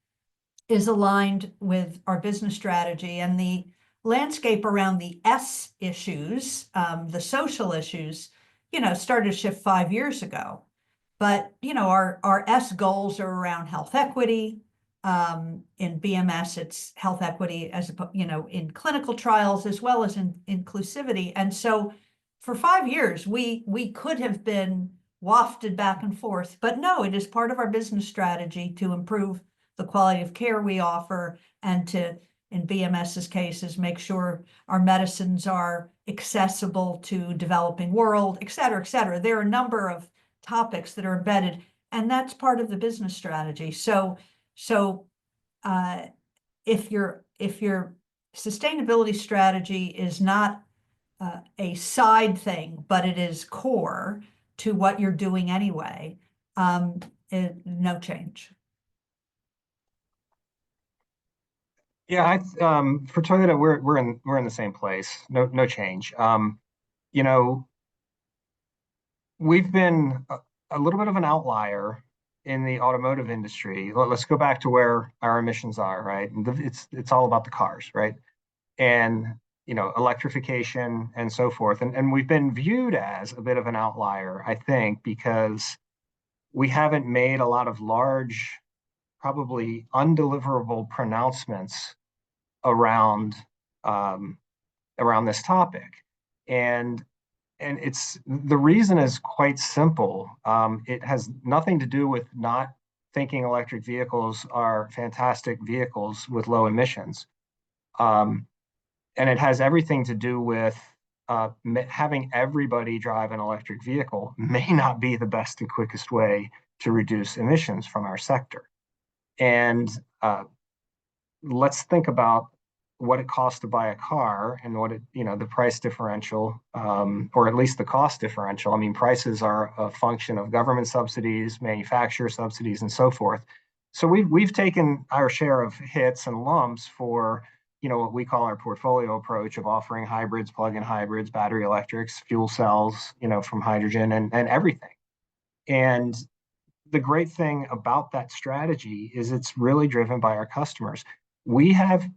is aligned with our business strategy, and the landscape around the S issues, the social issues, started to shift 5 years ago. But, our S goals are around health equity. In BMS, it's health equity in clinical trials as well as in inclusivity. And so for 5 years, we could have been wafted back and forth, but no, it is part of our business strategy to improve the quality of care we offer, and to, in BMS's cases, make sure our medicines are accessible to developing world, et cetera, et cetera. There are a number of topics that are embedded, and that's part of the business strategy. So if your sustainability strategy is not a side thing, but it is core to what you're doing anyway, no change. Yeah, for Toyota, we're in the same place. No change. We've been a little bit of an outlier in the automotive industry. Let's go back to where our emissions are, right? And it's all about the cars, right? And electrification and so forth. And we've been viewed as a bit of an outlier, I think, because we haven't made a lot of large, probably undeliverable pronouncements around around this topic. And it's the reason is quite simple. It has nothing to do with not thinking electric vehicles are fantastic vehicles with low emissions. And it has everything to do with having everybody drive an electric vehicle may not be the best and quickest way to reduce emissions from our sector. And let's think about what it costs to buy a car and what it, the price differential, or at least the cost differential. I mean, prices are a function of government subsidies, manufacturer subsidies, and so forth. So we've taken our share of hits and lumps for, what we call our portfolio approach of offering hybrids, plug-in hybrids, battery electrics, fuel cells, from hydrogen and everything. And the great thing about that strategy is it's really driven by our customers. We have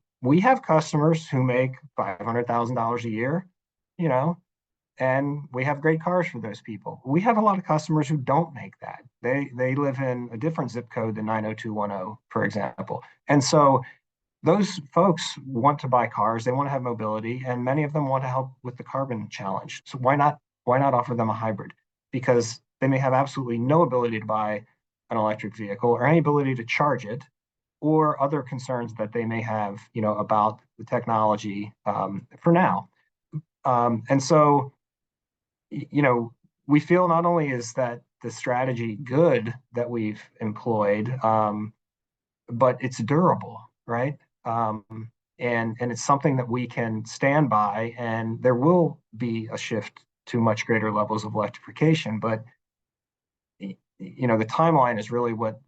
customers who make $500,000 a year, and we have great cars for those people. We have a lot of customers who don't make that. They live in a different zip code than 90210, for example. And so those folks want to buy cars, they want to have mobility, and many of them want to help with the carbon challenge. So why not offer them a hybrid? Because they may have absolutely no ability to buy an electric vehicle or any ability to charge it, or other concerns that they may have, about the technology for now. And so, we feel not only is that the strategy good that we've employed, but it's durable, right? And it's something that we can stand by, and there will be a shift to much greater levels of electrification. But the timeline is really what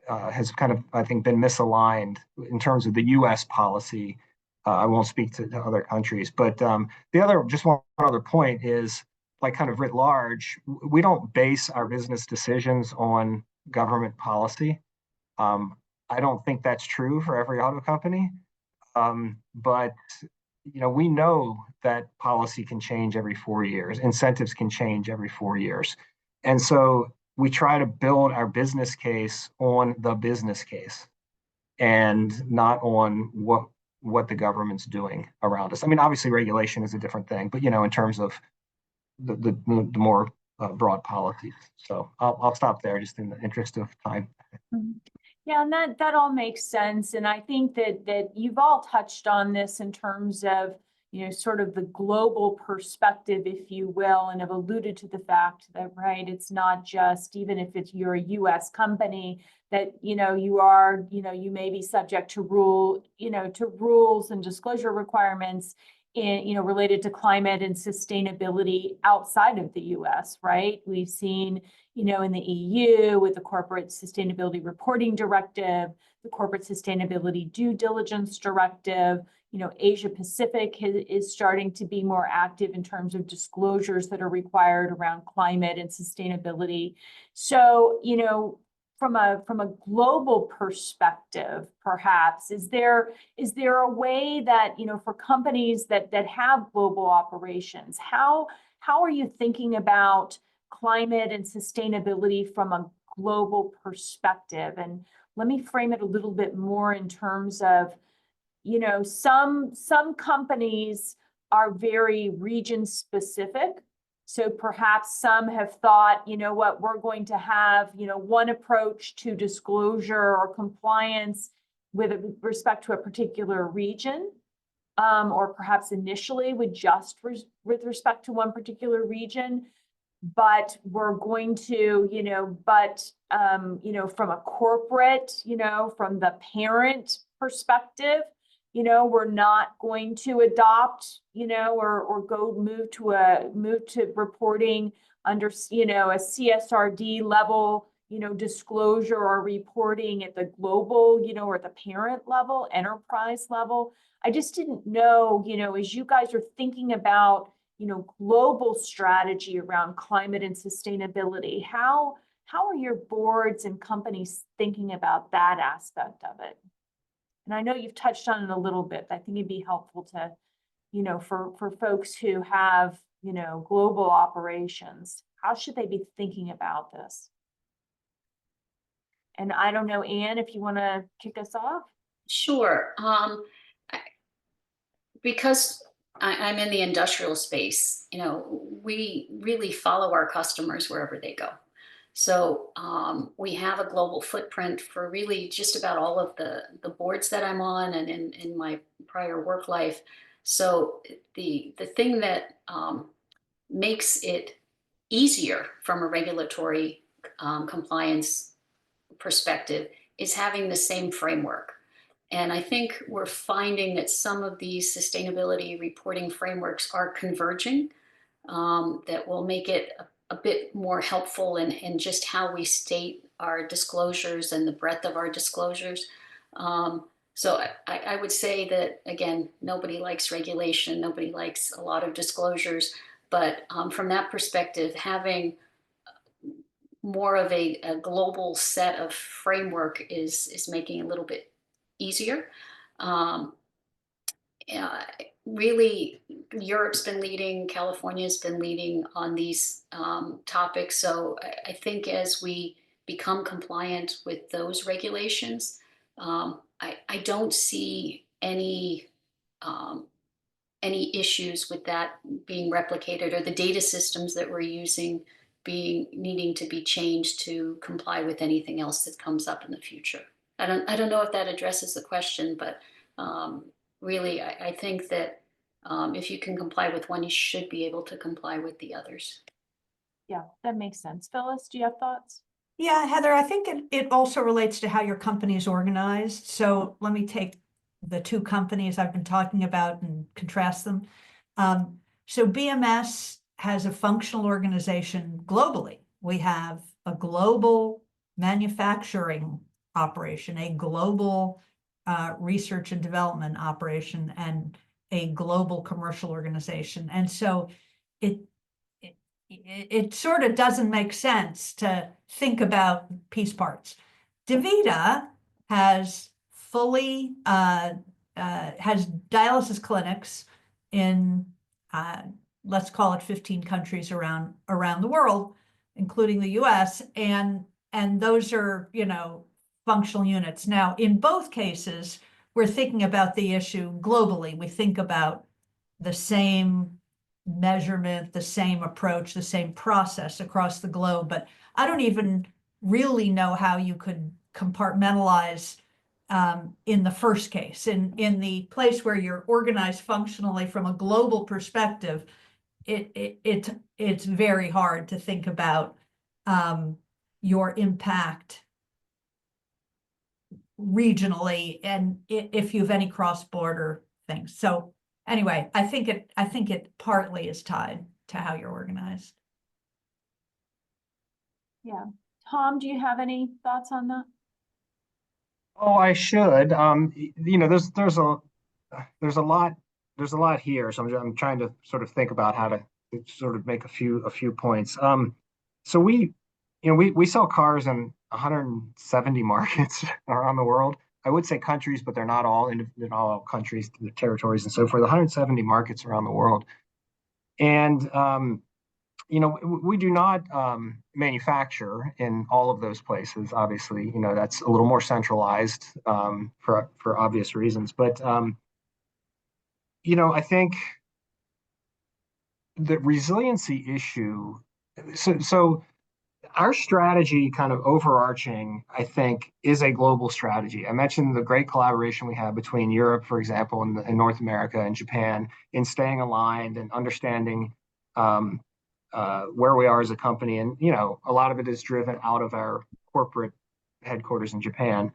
has kind of, I think, been misaligned in terms of the U.S. policy. I won't speak to other countries, but the other, just one other point is, like, kind of writ large, we don't base our business decisions on government policy. I don't think that's true for every auto company, but we know that policy can change every 4 years, incentives can change every 4 years, and so we try to build our business case on the business case and not on what the government's doing around us. I mean, obviously regulation is a different thing, but in terms of the more broad policies. So I'll stop there just in the interest of time. Yeah, and that all makes sense. And I think that you've all touched on this in terms of, sort of the global perspective, if you will, and have alluded to the fact that, right, it's not just, even if you're a US company, that, you may be subject to rules and disclosure requirements related to climate and sustainability outside of the US, right? We've seen, in the EU with the Corporate Sustainability Reporting Directive, the Corporate Sustainability Due Diligence Directive, Asia Pacific is starting to be more active in terms of disclosures that are required around climate and sustainability. So, from a global perspective, perhaps, is there a way that, for companies that have global operations, how are you thinking about climate and sustainability from a global perspective? And let me frame it a little bit more in terms of, some companies are very region specific. So perhaps some have thought, we're going to have, one approach to disclosure or compliance with respect to a particular region, or perhaps initially with with respect to one particular region. But we're going to, from a corporate, from the parent perspective, we're not going to adopt, or move to reporting under, a CSRD level, disclosure or reporting at the global, or at the parent level, enterprise level. I just didn't know, as you guys are thinking about, global strategy around climate and sustainability, how are your boards and companies thinking about that aspect of it? And I know you've touched on it a little bit, but I think it'd be helpful to, for folks who have, global operations, how should they be thinking about this? And I don't know, Anne, if you want to kick us off? Sure. Because I'm in the industrial space, we really follow our customers wherever they go. So we have a global footprint for really just about all of the boards that I'm on and in my prior work life. So the thing that makes it easier from a regulatory compliance perspective is having the same framework. And I think we're finding that some of these sustainability reporting frameworks are converging, that will make it a bit more helpful in just how we state our disclosures and the breadth of our disclosures. So I would say that, again, nobody likes regulation, nobody likes a lot of disclosures, but from that perspective, having more of a global set of framework is making it a little bit easier. Um, really, Europe's been leading, California's been leading on these topics. So I think as we become compliant with those regulations, I don't see any issues with that being replicated or the data systems that we're using needing to be changed to comply with anything else that comes up in the future. I don't know if that addresses the question, but really, I think that if you can comply with one, you should be able to comply with the others. Yeah, that makes sense. Phyllis, do you have thoughts? Yeah, Heather, I think it also relates to how your company is organized. So let me take the two companies I've been talking about and contrast them. So BMS has a functional organization globally. We have a global manufacturing operation, a global research and development operation, and a global commercial organization. And so it sort of doesn't make sense to think about piece parts. DaVita has fully has dialysis clinics in let's call it 15 countries around the world, including the US, and those are, functional units. Now, in both cases, we're thinking about the issue globally. We think about the same measurement, the same approach, the same process across the globe. But I don't even really know how you could compartmentalize in the first case. In the place where you're organized functionally from a global perspective, it's very hard to think about your impact regionally and if you have any cross-border things. So anyway, I think it partly is tied to how you're organized. Yeah. Tom, do you have any thoughts on that? Oh, I should. There's a lot here, so I'm trying to sort of think about how to sort of make a few points. So we sell cars in 170 markets around the world. I would say countries, but they're not all countries, the territories and so forth. 170 markets around the world, and we do not manufacture in all of those places. Obviously, that's a little more centralized for obvious reasons. But I think the resiliency issue. So our strategy, kind of overarching, I think, is a global strategy. I mentioned the great collaboration we have between Europe, for example, and North America and Japan in staying aligned and understanding where we are as a company. And, a lot of it is driven out of our corporate headquarters in Japan,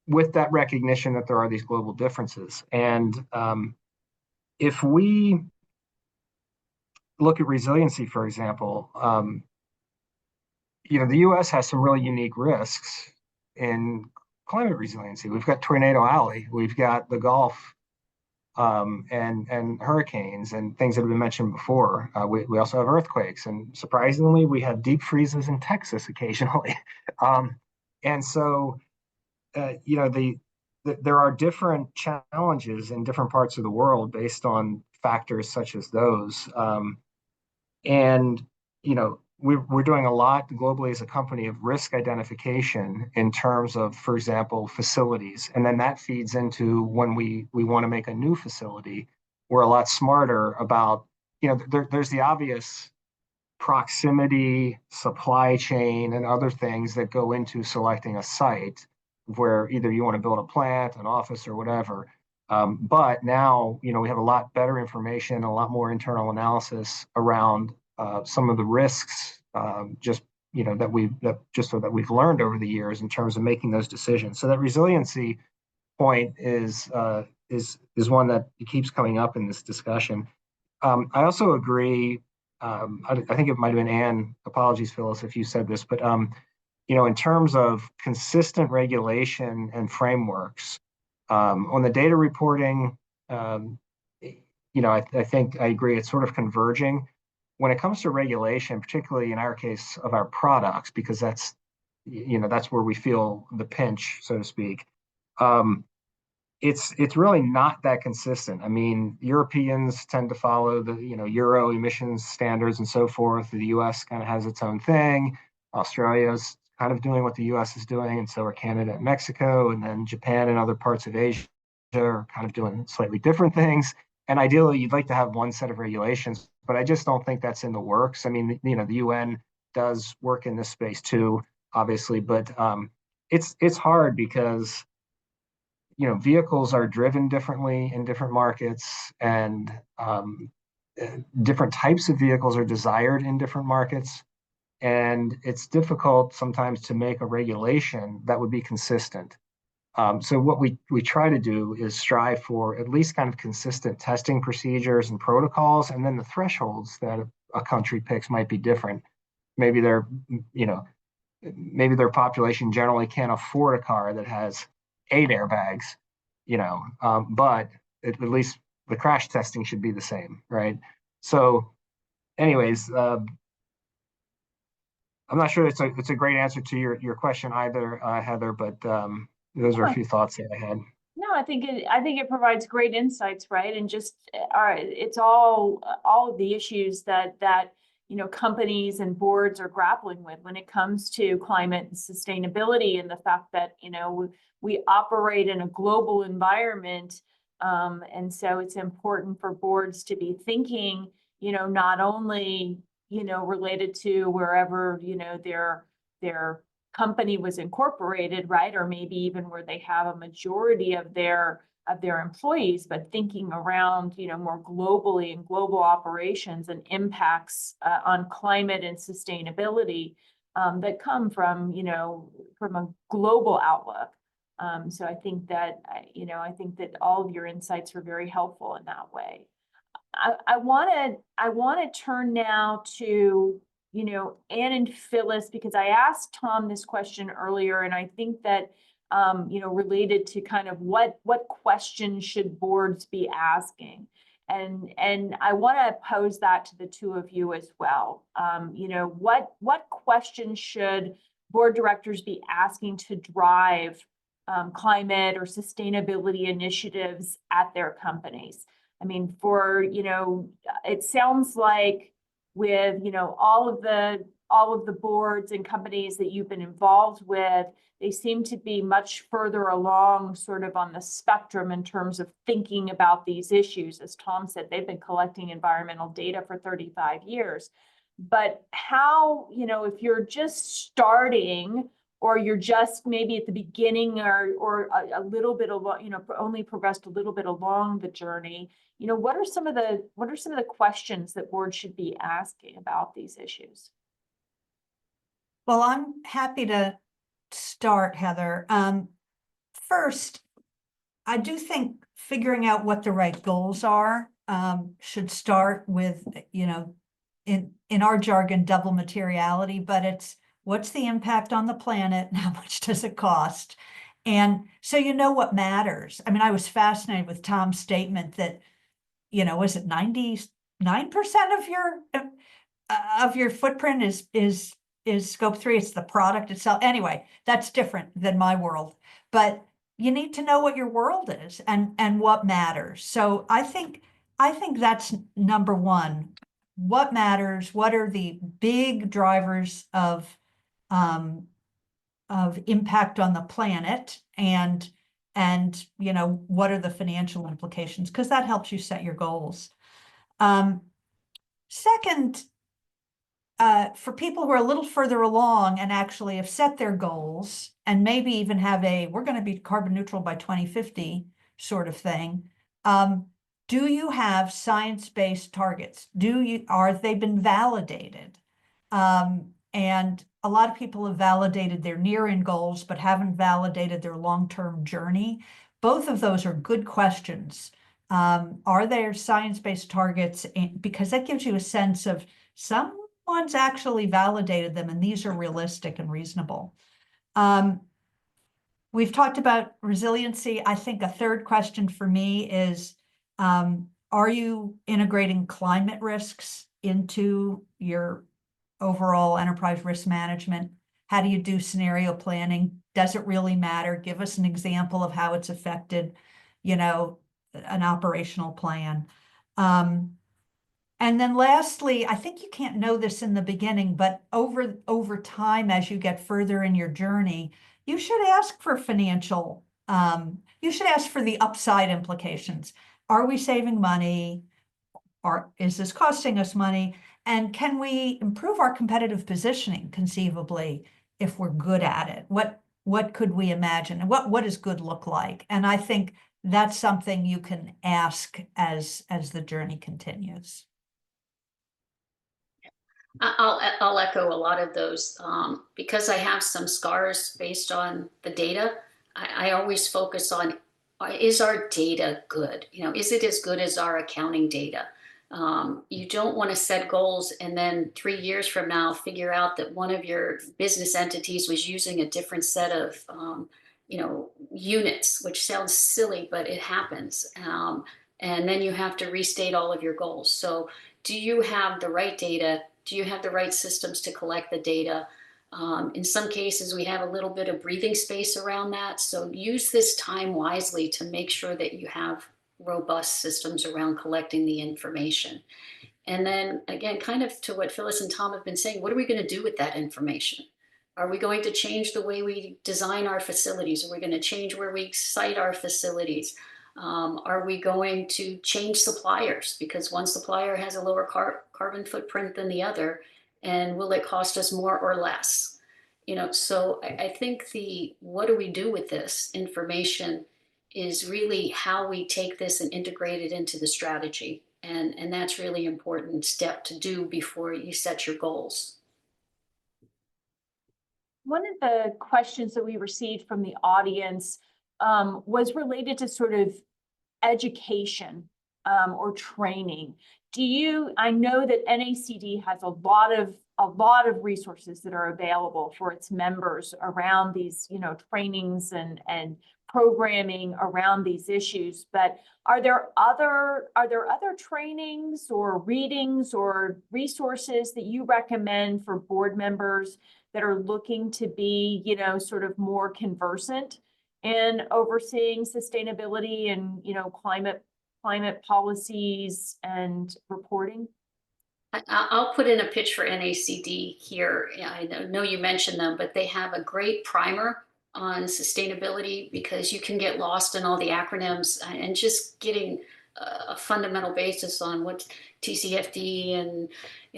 with that recognition that there are these global differences. And if we look at resiliency, for example, the U.S. has some really unique risks in climate resiliency. We've got Tornado Alley, we've got the Gulf, and hurricanes and things that have been mentioned before. We also have earthquakes, and surprisingly, we have deep freezes in Texas occasionally. And so, there are different challenges in different parts of the world based on factors such as those. And we're doing a lot globally as a company of risk identification in terms of, for example, facilities. And then that feeds into when we want to make a new facility, we're a lot smarter about, there's the obvious proximity, supply chain, and other things that go into selecting a site where either you want to build a plant, an office, or whatever. But now, we have a lot better information, a lot more internal analysis around some of the risks, just that we've learned over the years in terms of making those decisions. So that resiliency point is one that keeps coming up in this discussion. I also agree. I think it might have been Anne. Apologies, Phyllis, if you said this, but in terms of consistent regulation and frameworks on the data reporting, I think I agree. It's sort of converging. When it comes to regulation, particularly in our case of our products, because that's where we feel the pinch, so to speak. It's really not that consistent. I mean, Europeans tend to follow the Euro emissions standards and so forth. The U.S. kind of has its own thing. Australia's kind of doing what the U.S. is doing, and so are Canada and Mexico, and then Japan and other parts of Asia are kind of doing slightly different things. And ideally, you'd like to have one set of regulations, but I just don't think that's in the works. I mean, the UN does work in this space too, obviously, but it's hard because vehicles are driven differently in different markets, and different types of vehicles are desired in different markets. And it's difficult sometimes to make a regulation that would be consistent. So what we try to do is strive for at least kind of consistent testing procedures and protocols, and then the thresholds that a country picks might be different. Maybe maybe their population generally can't afford a car that has 8 airbags, but at least the crash testing should be the same, right? So, anyways, I'm not sure it's a great answer to your question either, Heather, but those are a few thoughts that I had. No, I think it provides great insights, right? And just it's all of the issues that companies and boards are grappling with when it comes to climate and sustainability, and the fact that we operate in a global environment, and so it's important for boards to be thinking, not only related to wherever their company was incorporated, right? Or maybe even where they have a majority of their employees, but thinking around, more globally and global operations and impacts on climate and sustainability that come from a global outlook. So I think that all of your insights were very helpful in that way. I want to turn now to Anne and Phyllis, because I asked Tom this question earlier, and I think that related to kind of what questions should boards be asking, and I want to pose that to the two of you as well. What questions should board directors be asking to drive climate or sustainability initiatives at their companies? I mean, it sounds like with all of the boards and companies that you've been involved with, they seem to be much further along sort of on the spectrum in terms of thinking about these issues. As Tom said, they've been collecting environmental data for 35 years. But how, if you're just starting, or you're just maybe at the beginning, or a little bit along, only progressed a little bit along the journey, what are some of the questions that boards should be asking about these issues? Well, I'm happy to start, Heather. First, I do think figuring out what the right goals are should start with, in our jargon, double materiality, but it's what's the impact on the planet and how much does it cost? And so what matters. I mean, I was fascinated with Tom's statement that, was it 99% of your footprint is scope 3? It's the product itself. Anyway, that's different than my world. But you need to know what your world is and what matters. So I think that's number one. what matters, what are the big drivers of impact on the planet, and what are the financial implications, because that helps you set your goals. Second, for people who are a little further along and actually have set their goals and maybe even have we're going to be carbon neutral by 2050 sort of thing. Do you have science-based targets? Are they been validated? And a lot of people have validated their near-in goals, but haven't validated their long-term journey. Both of those are good questions. Are there science-based targets? Because that gives you a sense of someone's actually validated them, and these are realistic and reasonable. We've talked about resiliency. I think a third question for me is, are you integrating climate risks into your overall enterprise risk management? How do you do scenario planning? Does it really matter? Give us an example of how it's affected, an operational plan. And then lastly, I think you can't know this in the beginning, but over time, as you get further in your journey, you should ask for you should ask for the upside implications. Are we saving money? Or is this costing us money? And can we improve our competitive positioning conceivably if we're good at it? What could we imagine? And what does good look like? And I think that's something you can ask as the journey continues. I'll echo a lot of those. Because I have some scars based on the data, I always focus on, is our data good? Is it as good as our accounting data? You don't want to set goals and then 3 years from now figure out that one of your business entities was using a different set of units, which sounds silly, but it happens. And then you have to restate all of your goals. So do you have the right data? Do you have the right systems to collect the data? In some cases, we have a little bit of breathing space around that. So use this time wisely to make sure that you have robust systems around collecting the information. And then again, kind of to what Phyllis and Tom have been saying, what are we going to do with that information? Are we going to change the way we design our facilities? Are we going to change where we site our facilities? Are we going to change suppliers because one supplier has a lower carbon footprint than the other? And will it cost us more or less? So I think what do we do with this information is really how we take this and integrate it into the strategy. And that's really important step to do before you set your goals. One of the questions that we received from the audience was related to sort of education or training. I know that NACD has a lot of resources that are available for its members around these, trainings and programming around these issues, but are there other trainings or readings or resources that you recommend for board members that are looking to be, sort of more conversant in overseeing sustainability and, climate policies and reporting? I'll put in a pitch for NACD here. I know you mentioned them, but they have a great primer on sustainability because you can get lost in all the acronyms, and just getting a fundamental basis on what's TCFD and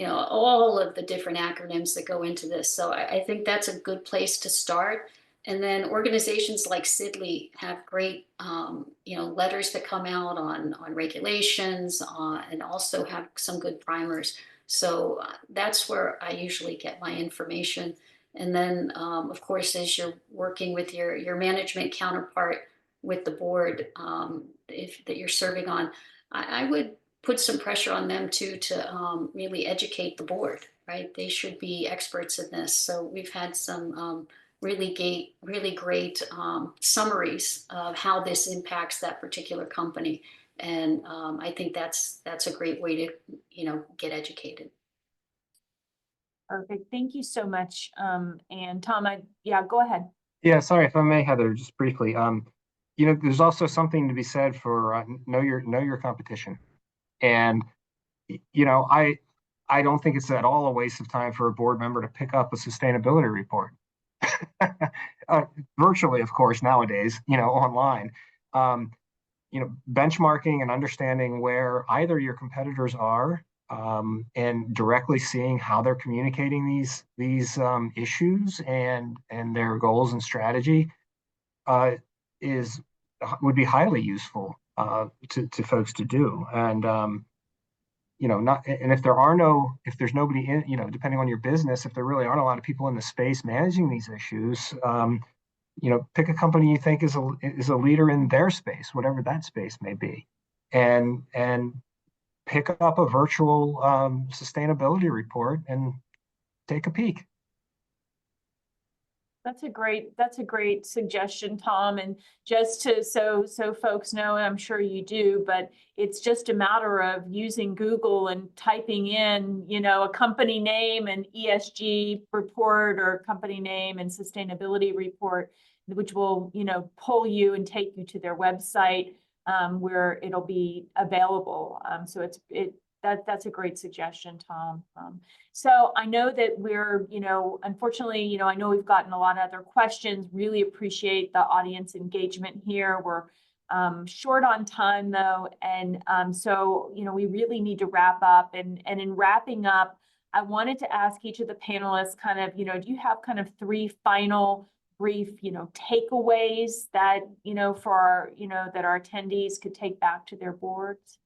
all of the different acronyms that go into this. So I think that's a good place to start. And then organizations like SIDLey have great, letters that come out on regulations, and also have some good primers. So that's where I usually get my information. And then, of course, as you're working with your management counterpart with the board that you're serving on, I would put some pressure on them too to really educate the board, right? They should be experts in this. So we've had some really great summaries of how this impacts that particular company. And I think that's a great way to, get educated. Perfect. Thank you so much. And Tom, go ahead. Yeah, sorry if I may, Heather, just briefly. There's also something to be said for know your competition. And I don't think it's at all a waste of time for a board member to pick up a sustainability report. Virtually, of course, nowadays, online. Um, benchmarking and understanding where either your competitors are, and directly seeing how they're communicating these issues and their goals and strategy is would be highly useful to folks to do. And not, and if there's nobody in, depending on your business, if there really aren't a lot of people in the space managing these issues, pick a company you think is a leader in their space, whatever that space may be, and pick up a virtual sustainability report and take a peek. That's a great suggestion, Tom. And just to, so folks know, and I'm sure you do, but it's just a matter of using Google and typing in, a company name and ESG report, or company name and sustainability report, which will, pull you and take you to their website, where it'll be available. So that's a great suggestion, Tom. So I know that we're, unfortunately, I know we've gotten a lot of other questions. Really appreciate the audience engagement here. We're short on time though. And so, we really need to wrap up. And in wrapping up, I wanted to ask each of the panelists kind of, do you have kind of 3 final brief, takeaways that, for our, that our attendees could take back to their boards?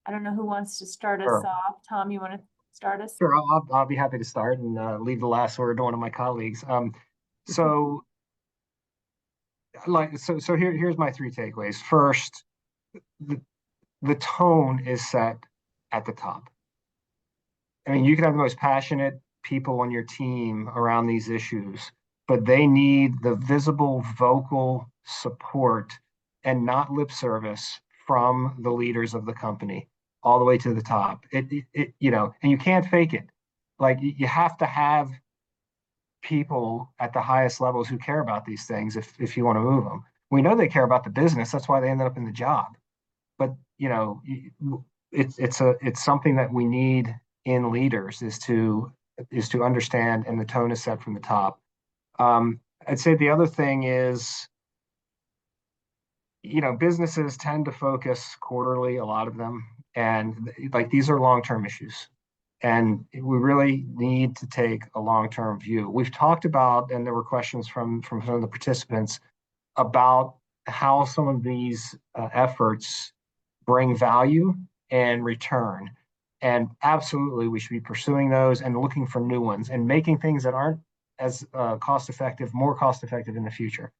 I don't know who wants to start us Sure. off. Tom, you want to start us? Sure, I'll be happy to start and leave the last word to one of my colleagues. So here's my 3 takeaways. First, the tone is set at the top. I mean, you can have the most passionate people on your team around these issues, but they need the visible, vocal support and not lip service from the leaders of the company all the way to the top. And you can't fake it. Like, you have to have people at the highest levels who care about these things if you want to move them. We know they care about the business. That's why they ended up in the job. But it's something that we need in leaders is to understand, and the tone is set from the top. I'd say the other thing is, businesses tend to focus quarterly, a lot of them, and like, these are long-term issues. And we really need to take a long-term view. We've talked about, and there were questions from some of the participants about how some of these efforts bring value and return. And absolutely, we should be pursuing those and looking for new ones and making things that aren't as cost-effective, more cost-effective in the future.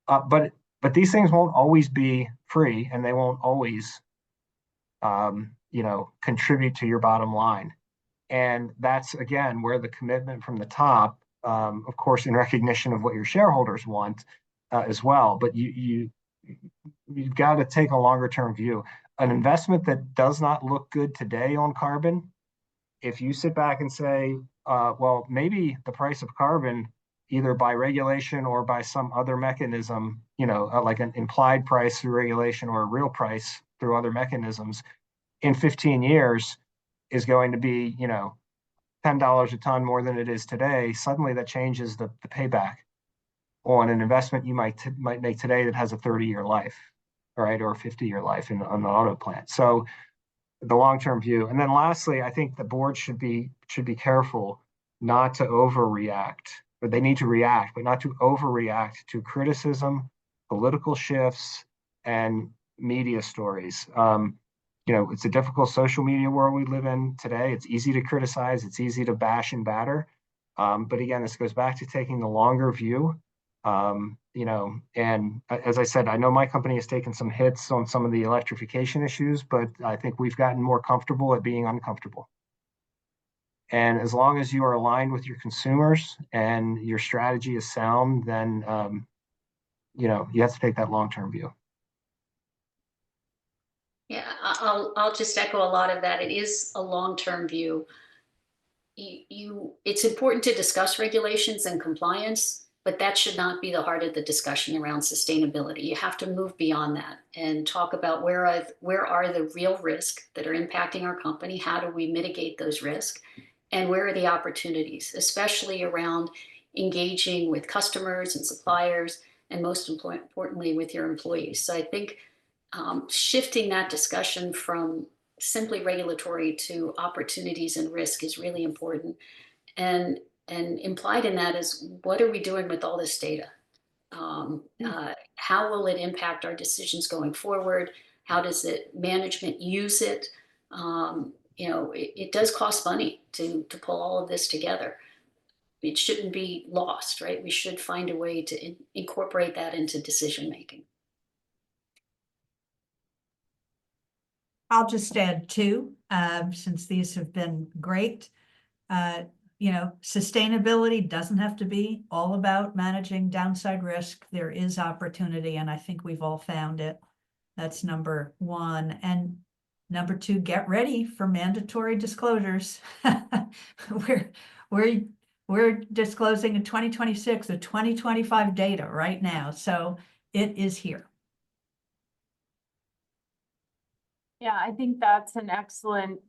But these things won't always be free, and they won't always, contribute to your bottom line. And that's, again, where the commitment from the top, of course, in recognition of what your shareholders want as well. But you've got to take a longer term view. An investment that does not look good today on carbon, if you sit back and say, well, maybe the price of carbon, either by regulation or by some other mechanism, like an implied price through regulation or a real price through other mechanisms, in 15 years is going to be, $10 a ton more than it is today. Suddenly that changes the payback on an investment you might make today that has a 30-year life, right, or a 50-year life on the auto plant. So the long-term view. And then lastly, I think the board should be careful not to overreact, or they need to react, but not to overreact to criticism, political shifts, and media stories. It's a difficult social media world we live in today. It's easy to criticize. It's easy to bash and batter. But again, this goes back to taking the longer view. And as I said, I know my company has taken some hits on some of the electrification issues, but I think we've gotten more comfortable at being uncomfortable. And as long as you are aligned with your consumers and your strategy is sound, then, you have to take that long-term view. Yeah, I'll just echo a lot of that. It is a long-term view. It's important to discuss regulations and compliance, but that should not be the heart of the discussion around sustainability. You have to move beyond that and talk about where are the real risks that are impacting our company? How do we mitigate those risks? And where are the opportunities, especially around engaging with customers and suppliers, and most importantly, with your employees. So I think shifting that discussion from simply regulatory to opportunities and risk is really important. And implied in that is, what are we doing with all this data? How will it impact our decisions going forward? How does it management use it? It does cost money to pull all of this together. It shouldn't be lost, right? We should find a way to incorporate that into decision making. I'll just add two, since these have been great. Sustainability doesn't have to be all about managing downside risk. There is opportunity, and I think we've all found it. That's number one. And number two, get ready for mandatory disclosures. We're disclosing in 2026 or 2025 data right now, so it is here. Yeah, I think that's an excellent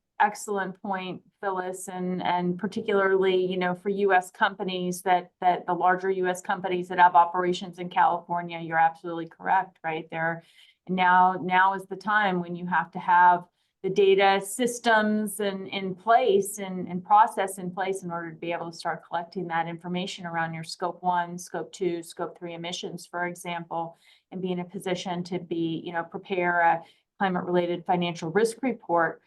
point, Phyllis, and particularly, for US companies that the larger US companies that have operations in California, you're absolutely correct, right? Now is the time when you have to have the data systems in place and process in place in order to be able to start collecting that information around your scope 1, scope 2, scope 3 emissions, for example, and be in a position to prepare a climate-related financial risk report,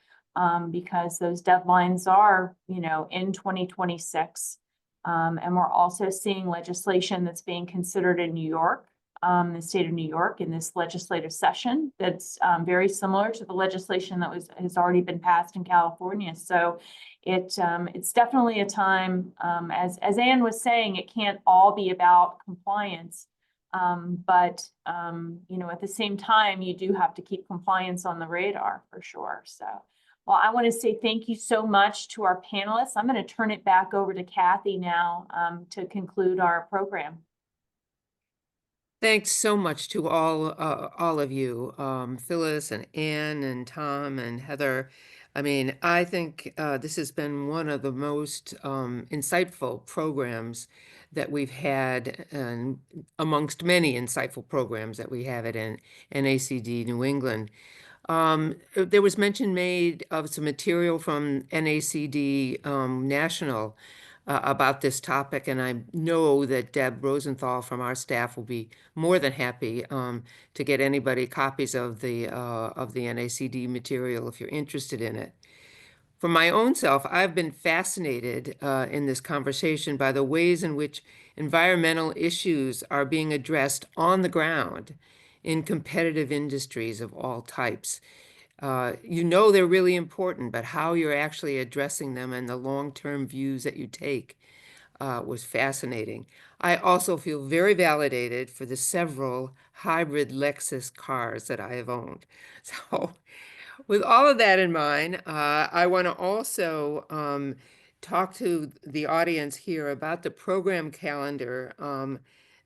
because those deadlines are, in 2026. And we're also seeing legislation that's being considered in New York, the state of New York, in this legislative session that's very similar to the legislation that has already been passed in California. So it's definitely a time, as Anne was saying, it can't all be about compliance. But at the same time, you do have to keep compliance on the radar for sure. So, well, I want to say thank you so much to our panelists. I'm going to turn it back over to Kathy now to conclude our program. Thanks so much to all of you, Phyllis and Anne and Tom and Heather. I mean, I think this has been one of the most insightful programs that we've had, and amongst many insightful programs that we have at NACD New England. There was mention made of some material from NACD National about this topic, and I know that Deb Rosenthal from our staff will be more than happy to get anybody copies of the NACD material if you're interested in it. For my own self, I've been fascinated in this conversation by the ways in which environmental issues are being addressed on the ground in competitive industries of all types. They're really important, but how you're actually addressing them and the long-term views that you take was fascinating. I also feel very validated for the several hybrid Lexus cars that I have owned. So with all of that in mind, I want to also talk to the audience here about the program calendar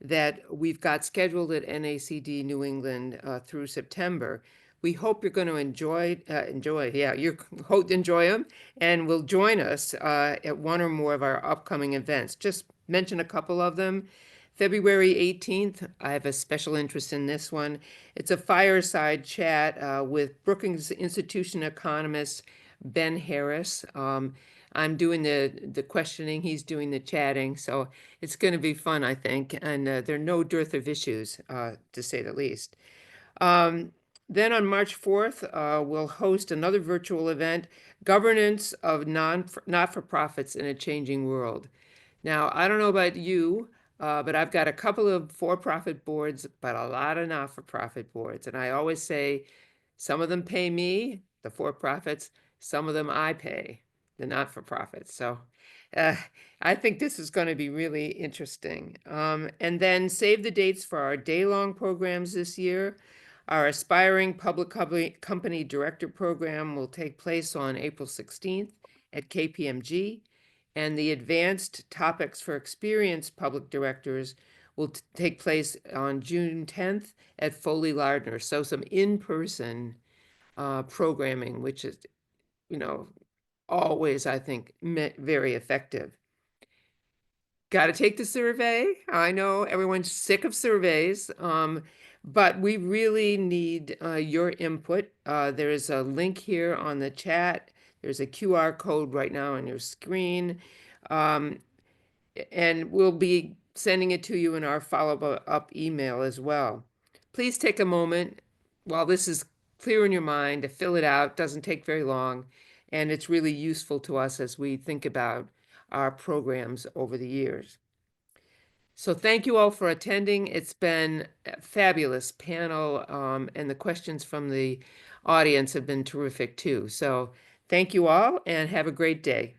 that we've got scheduled at NACD New England through September. We hope you're going to enjoy them, and will join us at one or more of our upcoming events. Just mention a couple of them. February 18th, I have a special interest in this one. It's a fireside chat with Brookings Institution economist Ben Harris. I'm doing the questioning, he's doing the chatting, so it's going to be fun, I think, and there are no dearth of issues, to say the least. Then on March 4th, we'll host another virtual event, Governance of Not-for-Profits in a Changing World. Now, I don't know about you, but I've got a couple of for-profit boards, but a lot of not-for-profit boards. And I always say, some of them pay me, the for-profits, some of them I pay, the not-for-profits. So I think this is going to be really interesting. And then save the dates for our day-long programs this year. Our Aspiring Public Company Director Program will take place on April 16th at KPMG. And the advanced topics for experienced public directors will take place on June 10th at Foley Lardner. So some in-person programming, which is, always, I think, very effective. Got to take the survey. I know everyone's sick of surveys, but we really need your input. There is a link here on the chat. There's a QR code right now on your screen. And we'll be sending it to you in our follow-up email as well. Please take a moment while this is clear in your mind to fill it out. Doesn't take very long, and it's really useful to us as we think about our programs over the years. So thank you all for attending. It's been a fabulous panel, and the questions from the audience have been terrific too. So thank you all and have a great day.